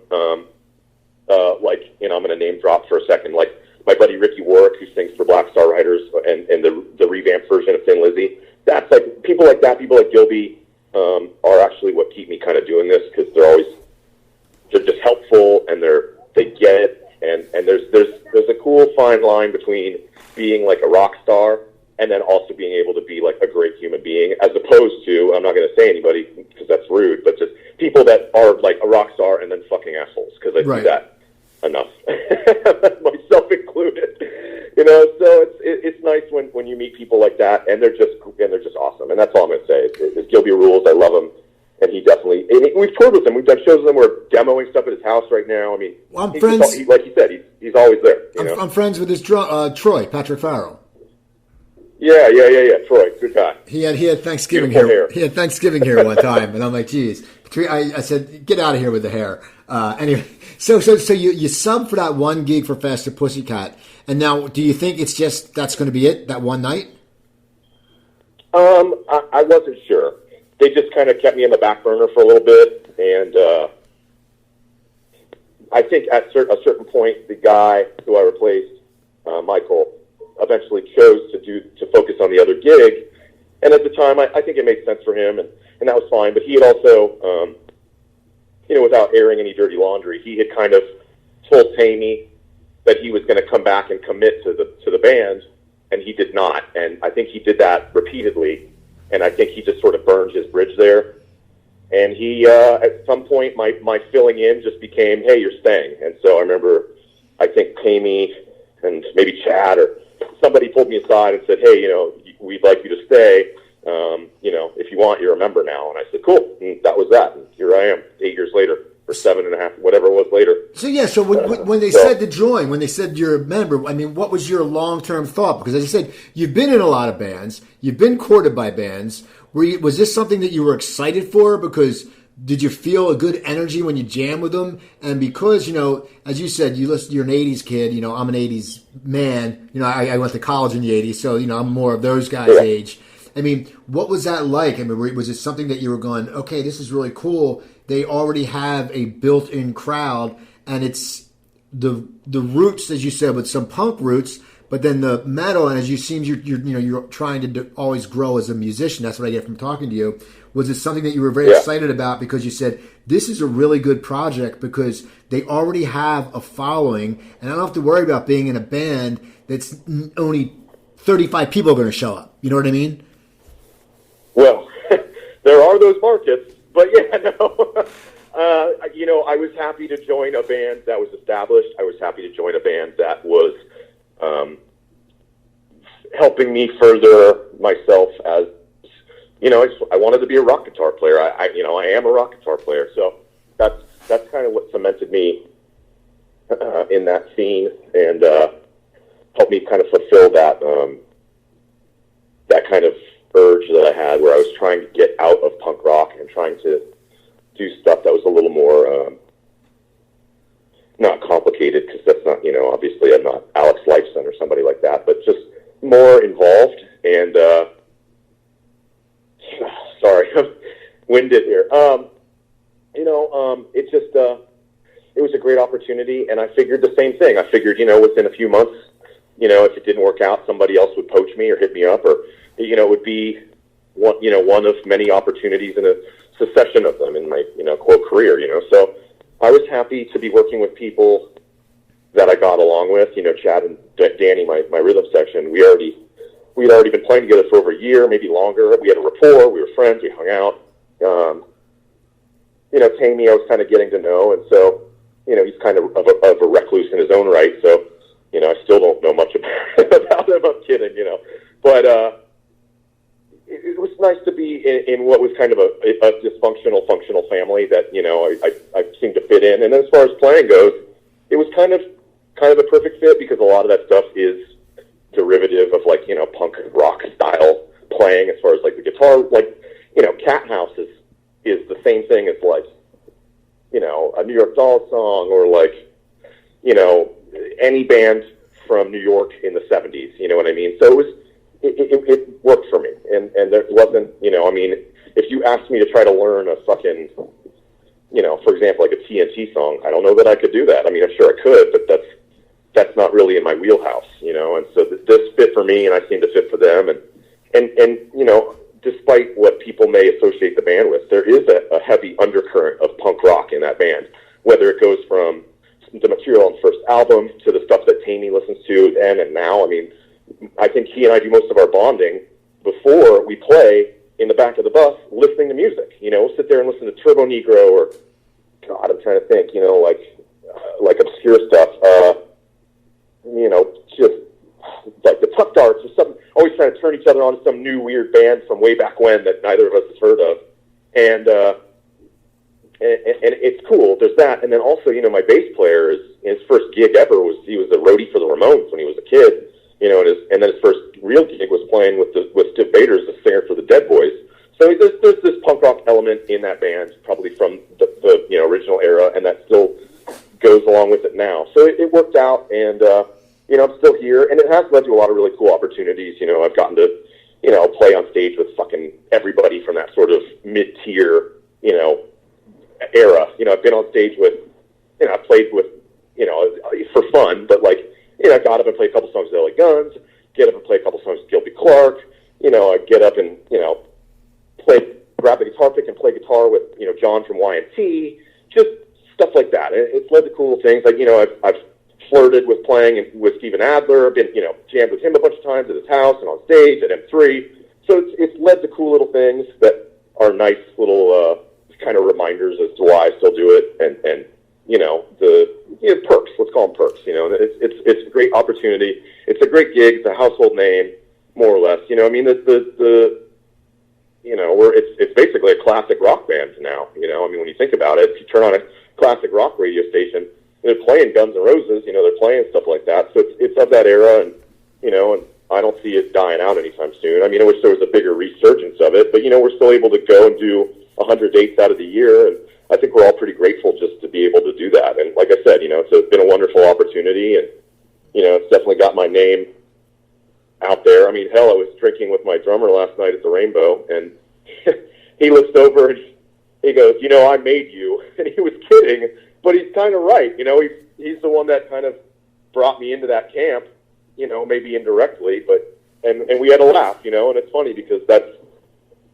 I'm going to name drop for a second, like my buddy Ricky Warwick, who sings for Black Star Riders and the revamped version of Thin Lizzy. That's like people like that, people like Gilby are actually what keep me kind of doing this, because they're just helpful, and they get it, and there's a cool fine line between being like a rock star and then also being able to be like a great human being, as opposed to, I'm not going to say anybody because that's rude, but just people that are like a rock star and then fucking assholes, because I do that enough, myself included. So it's nice when you meet people like that, and they're just awesome, and that's all I'm going to say. It's Gilby rules. I love him. And he definitely, we've toured with him. We've done shows with him. We're demoing stuff at his house right now. I'm friends. Like you said, he's always there. I'm friends with his Troy, Patrick Farrell. Yeah. Troy, good guy. He had Thanksgiving here. He had Thanksgiving here one time, and I'm like, geez. I said, get out of here with the hair. Anyway, so you sub for that one gig for Faster Pussycat, and now do you think it's just that's going to be it, that one night? I wasn't sure. They just kind of kept me in the back burner for a little bit, and I think at a certain point, the guy who I replaced, Michael, eventually chose to focus on the other gig, and at the time, I think it made sense for him, and that was fine. But he had also, without airing any dirty laundry, he had kind of told Tammy that he was going to come back and commit to the band, and he did not. And I think he did that repeatedly. And I think he just sort of burned his bridge there. And he, at some point, my filling in just became, "Hey, you're staying." And so I remember, I think Tammy and maybe Chad or somebody pulled me aside and said, "Hey, we'd like you to stay. If you want, you're a member now." And I said, "Cool." And that was that. And here I am, 8 years later. or 7.5, whatever it was later. So yeah, so when they said to join, when they said you're a member, I mean, what was your long-term thought? Because as you said, you've been in a lot of bands, you've been courted by bands. Was this something that you were excited for? Because did you feel a good energy when you jam with them? And because, as you said, you're an 80s kid, I'm an 80s man. I went to college in the 80s, so, I'm more of those guys' age. I mean, what was that like? I mean, was it something that you were going, okay, this is really cool. They already have a built-in crowd, and it's the roots, as you said, with some punk roots, but then the metal, and as you seem you're trying to always grow as a musician. That's what I get from talking to you. Was it something that you were very excited about because you said this is a really good project because they already have a following, and I don't have to worry about being in a band that's only 35 people are going to show up. You know what I mean? Well, there are those markets, but yeah, no. I was happy to join a band that was established. I was happy to join a band that was helping me further myself as, I wanted to be a rock guitar player. I am a rock guitar player, so that's kind of what cemented me in that scene and helped me kind of fulfill that that kind of urge that I had where I was trying to get out of punk rock and trying to do stuff that was a little more not complicated, because that's not, obviously I'm not Alex Lifeson or somebody like that, but just more involved and sorry, I'm winded here. It just it was a great opportunity, and I figured the same thing. I figured, within a few months, if it didn't work out, somebody else would poach me or hit me up, or it would be one of many opportunities in a succession of them in my quote career. So I was happy to be working with people that I got along with. Chad and Danny, my rhythm section. We'd already been playing together for over a year, maybe longer. We had a rapport. We were friends. We hung out. Tammy, I was kind of getting to know, and so he's kind of a recluse in his own right. So I still don't know much about him. I'm kidding, but it was nice to be in what was kind of a dysfunctional, functional family that I seemed to fit in. And then as far as playing goes, it was kind of a perfect fit because a lot of that stuff is derivative of punk rock style playing. As far as the guitar, Cat House is the same thing as a New York Dolls song or any band from New York in the 70s. You know what I mean? So it worked for me, and there wasn't, if you asked me to try to learn a fucking, for example, a TNT song, I don't know that I could do that. I mean, I'm sure I could, but that's not really in my wheelhouse, and so this fit for me, and I seem to fit for them, and despite what people may associate the band with, there is a heavy undercurrent of punk rock in that band, whether it goes from the material on the first album to the stuff that Tammy listens to then and now. I mean, I think he and I do most of our bonding before we play in the back of the bus listening to music. We'll sit there and listen to Turbo Negro or, God, I'm trying to think, like obscure stuff. Just like the Tuck Darts or something, always trying to turn each other on to some new weird band from way back when that neither of us has heard of. And it's cool. There's that. And then also, my bass player, his first gig ever he was a roadie for the Ramones when he was a kid. And then his first real gig was playing with Stiv Bators, the singer for the Dead Boys. So there's this punk rock element in that band, probably from the original era, and that still goes along with it now. So it worked out, and I'm still here, and it has led to a lot of really cool opportunities. I've gotten to play on stage with fucking everybody from that sort of mid-tier era. I've been on stage with I played with for fun, but I got up and played a couple songs with LA Guns, get up and play a couple songs with Gilby Clarke, I get up and, grab the guitar pick and play guitar with, John from Y&T, just stuff like that. It's led to cool things. I've flirted with playing with Steven Adler, been, jammed with him a bunch of times at his house and on stage at M3. So it's led to cool little things that are nice little, kind of reminders as to why I still do it. And the perks, let's call them perks, it's a great opportunity. It's a great gig. It's a household name, more or less. It's basically a classic rock band now. When you think about it, if you turn on classic rock radio station. They're playing Guns N' Roses, you know, they're playing stuff like that. So it's of that era, and, you know, and I don't see it dying out anytime soon. I mean, I wish there was a bigger resurgence of it, but, you know, we're still able to go and do 100 dates out of the year, and I think we're all pretty grateful just to be able to do that. And like I said, you know, it's been a wonderful opportunity, and, you know, it's definitely got my name out there. I mean, hell, I was drinking with my drummer last night at the Rainbow, and he looks over and he goes, you know, I made you. And he was kidding, but he's kind of right. You know, he's the one that kind of brought me into that camp, you know, maybe indirectly, but, and we had a laugh, you know, and it's funny because that's,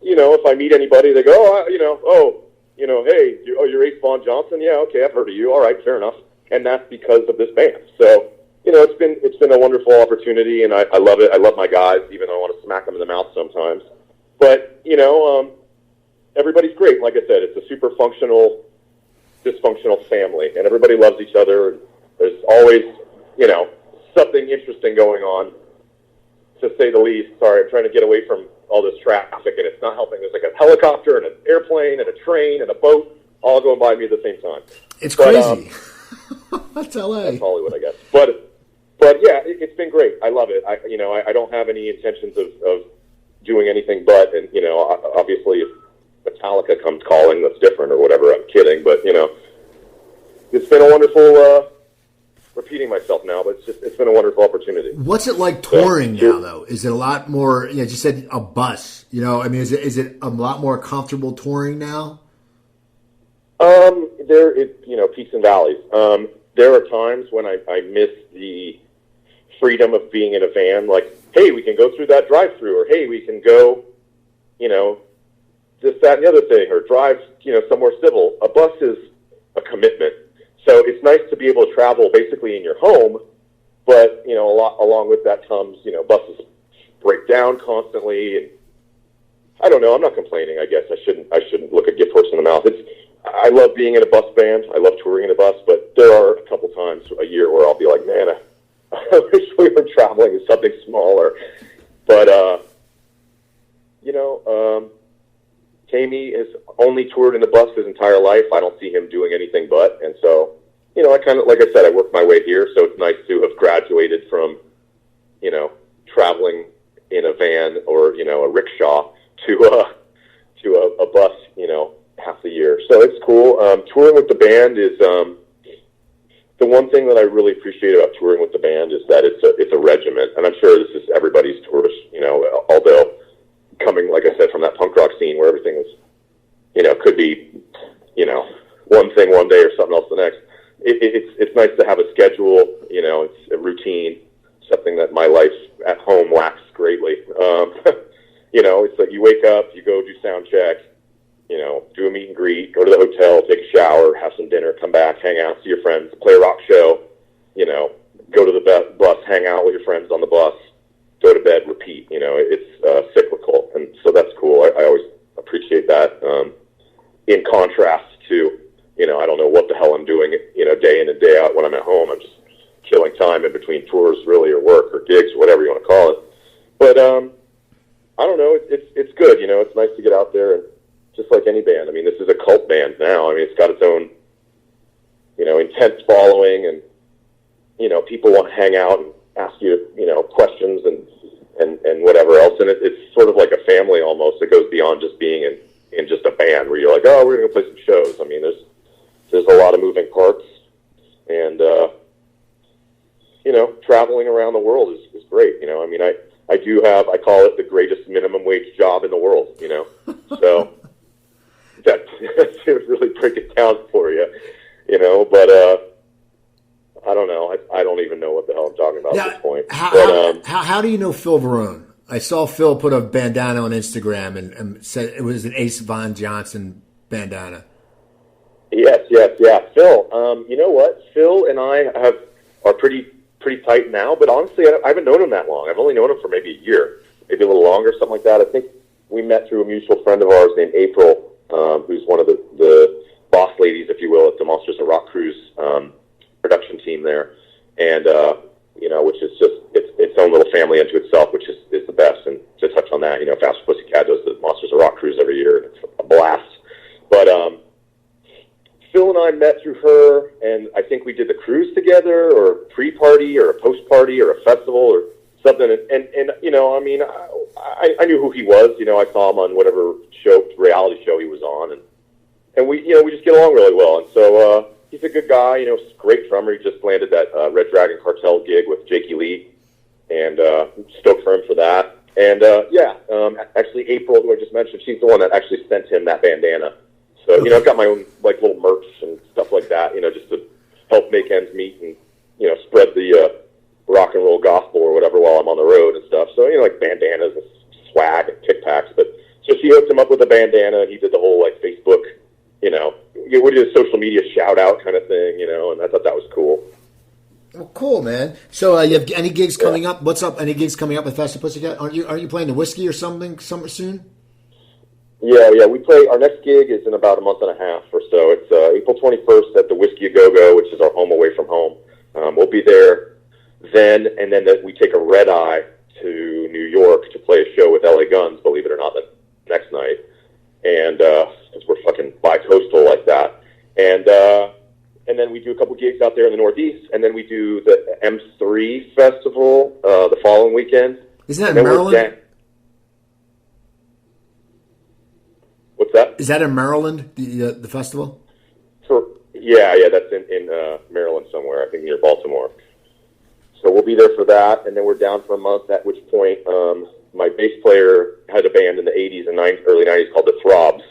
you know, if I meet anybody, they go, hey, you're Ace Vaughn Johnson? Yeah, okay, I've heard of you. All right, fair enough. And that's because of this band. So, you know, it's been a wonderful opportunity, and I love it. I love my guys, even though I want to smack them in the mouth sometimes. But, you know, everybody's great. Like I said, it's a super functional, dysfunctional family, and everybody loves each other. There's always, you know, something interesting going on, to say the least. Sorry, I'm trying to get away from all this traffic, and it's not helping. There's like a helicopter and an airplane and a train and a boat all going by me at the same time. It's crazy. That's LA. That's Hollywood, I guess. But yeah, it's been great. I love it. I don't have any intentions of doing anything but, and, you know, obviously if Metallica comes calling, that's different or whatever. I'm kidding, but, you know, it's been a wonderful, repeating myself now, but it's been a wonderful opportunity. What's it like touring now, though? Is it a lot more, you know, you said a bus, you know, I mean, is it a lot more comfortable touring now? You know, peaks and valleys. There are times when I miss the freedom of being in a van, like, hey, we can go through that drive-through, or hey, we can go, you know, this, that, and the other thing, or drive, you know, somewhere civil. A bus is a commitment. So it's nice to be able to travel basically in your home, but, you know, along with that comes, you know, buses break down constantly. And I don't know. I'm not complaining, I guess. I shouldn't look a gift horse in the mouth. I love being in a bus band. I love touring in a bus, but there are a couple times a year where I'll be like, man, I wish we were traveling in something smaller. But, you know, Tammy has only toured in a bus his entire life. I don't see him doing anything but. And so, you know, I kind of, like I said, I worked my way here, so it's nice to have graduated from, you know, traveling in a van or, you know, a rickshaw to a bus, you know, half the year. So it's cool. Touring with the band is, the one thing that I really appreciate about touring with the band is that it's a regiment. And I'm sure this is everybody's tourist, you know, although coming, like I said, from that punk rock scene where everything is, you know, could be, you know, one thing one day or something else the next. It's nice to have a schedule, you know, it's a routine, something that my life at home lacks greatly. You know, it's like you wake up, you go do sound check, you know, do a meet and greet, go to the hotel, take a shower, have some dinner, come back, hang out, see your friends, play a rock show, you know, go to the bus, hang out with your friends on the bus, go to bed, repeat. You know, it's cyclical, and so that's cool. I always appreciate that. In contrast to, you know, I don't know what the hell I'm doing, you know, day in and day out when I'm at home. I'm just killing time in between tours, really, or work, or gigs, or whatever you want to call it. But I don't know. It's good. You know, it's nice to get out there, and just like any band. I mean, this is a cult band now. I mean, it's got its own, you know, intense following, and, you know, people want to hang out and ask you, you know, questions and whatever else. And it's sort of like a family almost. It goes beyond just being in just a band where you're like, oh, we're going to play some shows. I mean, there's a lot of moving parts, and, you know, traveling around the world is great. You know, I mean, I call it the greatest minimum wage job in the world, you know, so that to really break it down for you, you know, but, I don't know. I don't even know what the hell I'm talking about at this point. How do you know Phil Varone? I saw Phil put a bandana on Instagram and said it was an Ace Vaughn Johnson bandana. Yes. Phil, you know what? Phil and I are pretty tight now, but honestly, I haven't known him that long. I've only known him for maybe a year, maybe a little longer, something like that. I think we met through a mutual friend of ours named April, who's one of the boss ladies, if you will, at the Monsters of Rock Cruise production team there, and you know, which is just its own little family unto itself, which is the best. And to touch on that, you know, Fast Pussycat does the Monsters of Rock Cruise every year, and it's a blast. But Phil and I met through together, or a pre-party, or a post-party, or a festival, or something. And you know, I mean, I knew who he was. You know, I saw him on whatever reality show he was on, and we, you know, we just get along really well. And so he's a good guy. You know, great drummer. He just landed that Red Dragon Cartel gig with Jakey Lee, and stoked for him for that. And actually, April, who I just mentioned, she's the one that actually sent him that bandana. So, you know, I've got my own, like, little merch and stuff like that, you know, just to help make ends meet and, you know, spread the rock and roll gospel or whatever while I'm on the road and stuff. So, you know, like bandanas and swag and Tic Tacs. But so she hooked him up with a bandana, and he did the whole, like, Facebook, you know, we did a social media shout-out kind of thing, you know, and I thought that was cool. Well, cool, man. So you have any gigs coming up? What's up? Any gigs coming up with Festa Pussycat? Aren't you playing the Whiskey or something soon? Yeah, we play. Our next gig is in about a month and a half or so. It's April 21st at the Whiskey A Go-Go, which is our home away from home. We'll be there then, and then we take a red eye to New York to play a show with LA Guns, believe it or not, the next night. And because we're fucking bi-coastal like that. And then we do a couple gigs out there in the Northeast, and then we do the M3 Festival the following weekend. Isn't that in Maryland? What's that? Is that in Maryland, the festival? Yeah, that's in Maryland somewhere, I think near Baltimore. So we'll be there for that, and then we're down for a month, at which point my bass player had a band in the 80s and early 90s called the Throbs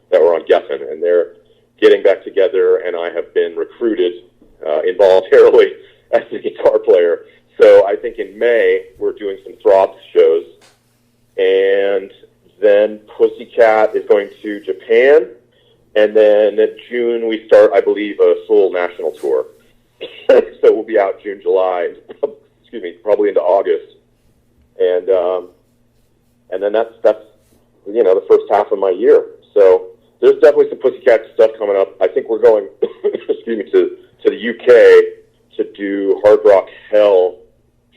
that were on Geffen, and they're getting back together, and I have been recruited involuntarily as the guitar player. So I think in May we're doing some Throbs shows, and then Pussycat is going to Japan, and then in June we start, I believe, a full national tour. So we'll be out June, July, probably into August, and then that's you know, the first half of my year. So there's definitely some Pussycat stuff coming up. I think we're going, to the UK to do Hard Rock Hell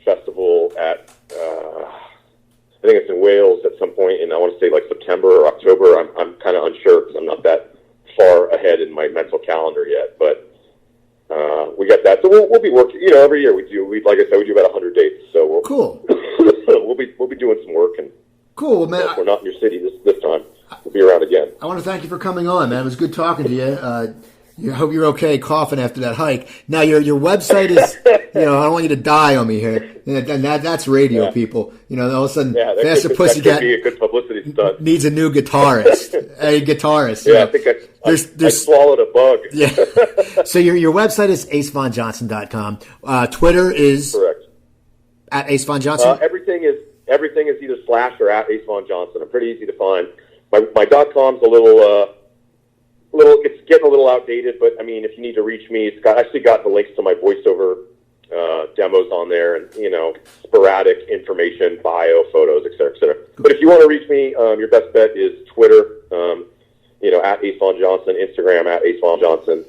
Festival at, I think it's in Wales at some point in, I want to say, like September or October. I'm kind of unsure because I'm not that far ahead in my mental calendar yet. But we got that, so we'll be working. You know, every year we do. Like I said, we do about 100 dates. So we'll, cool. we'll be doing some work, and cool, man. If we're not in your city this time, we'll be around again. I want to thank you for coming on, man. It was good talking to you. I hope you're okay coughing after that hike. Now, your website is, you know, I don't want you to die on me here. And that's radio, people. You know, all of a sudden, Festa Pussycat that could be a good publicity stunt. Needs a new guitarist. A guitarist. Yeah, I think I swallowed a bug. Yeah. So your website is acevonjohnson.com. Twitter is correct. At Ace Von Johnson? Everything is either / or at Ace Von Johnson. I'm pretty easy to find. My .com's a little it's getting a little outdated, but I mean, if you need to reach me, I actually got the links to my voiceover demos on there, and, you know, sporadic information, bio, photos, et cetera, et cetera. But if you want to reach me, your best bet is Twitter, you know, at Ace Von Johnson, Instagram at Ace Von Johnson.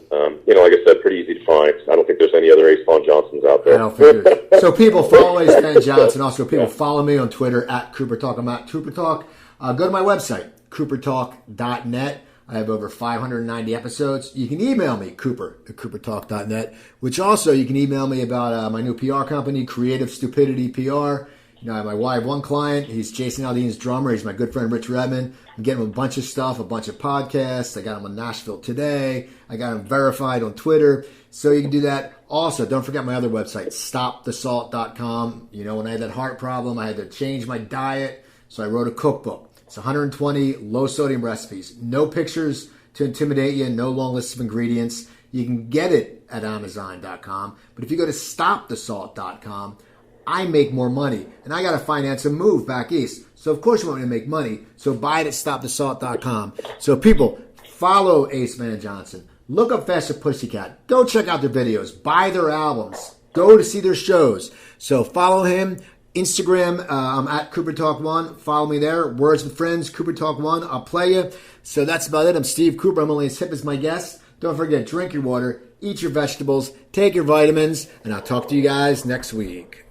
You know, like I said, pretty easy to find. I don't think there's any other Ace Von Johnsons out there. I don't figure. So people follow Ace Von Johnson. Also, people follow me on Twitter at Cooper Talk. I'm at Cooper Talk. Go to my website, coopertalk.net. I have over 590 episodes. You can email me, Cooper at coopertalk.net, which also you can email me about my new PR company, Creative Stupidity PR. You know, I have one client. He's Jason Aldean's drummer. He's my good friend, Rich Redmond. I'm getting him a bunch of stuff, a bunch of podcasts. I got him on Nashville Today. I got him verified on Twitter. So you can do that. Also, don't forget my other website, stopthesalt.com. You know, when I had that heart problem, I had to change my diet. So I wrote a cookbook. It's 120 low-sodium recipes. No pictures to intimidate you. No long list of ingredients. You can get it at Amazon.com. But if you go to StopTheSalt.com, I make more money. And I got to finance a move back east. So, of course, you want me to make money. So buy it at StopTheSalt.com. So, people, follow Ace Van Johnson. Look up Festa Pussycat. Go check out their videos. Buy their albums. Go to see their shows. So follow him. Instagram, I'm at Cooper Talk 1. Follow me there. Words with Friends, Cooper Talk 1. I'll play you. So that's about it. I'm Steve Cooper. I'm only as hip as my guest. Don't forget, drink your water, eat your vegetables, take your vitamins, and I'll talk to you guys next week.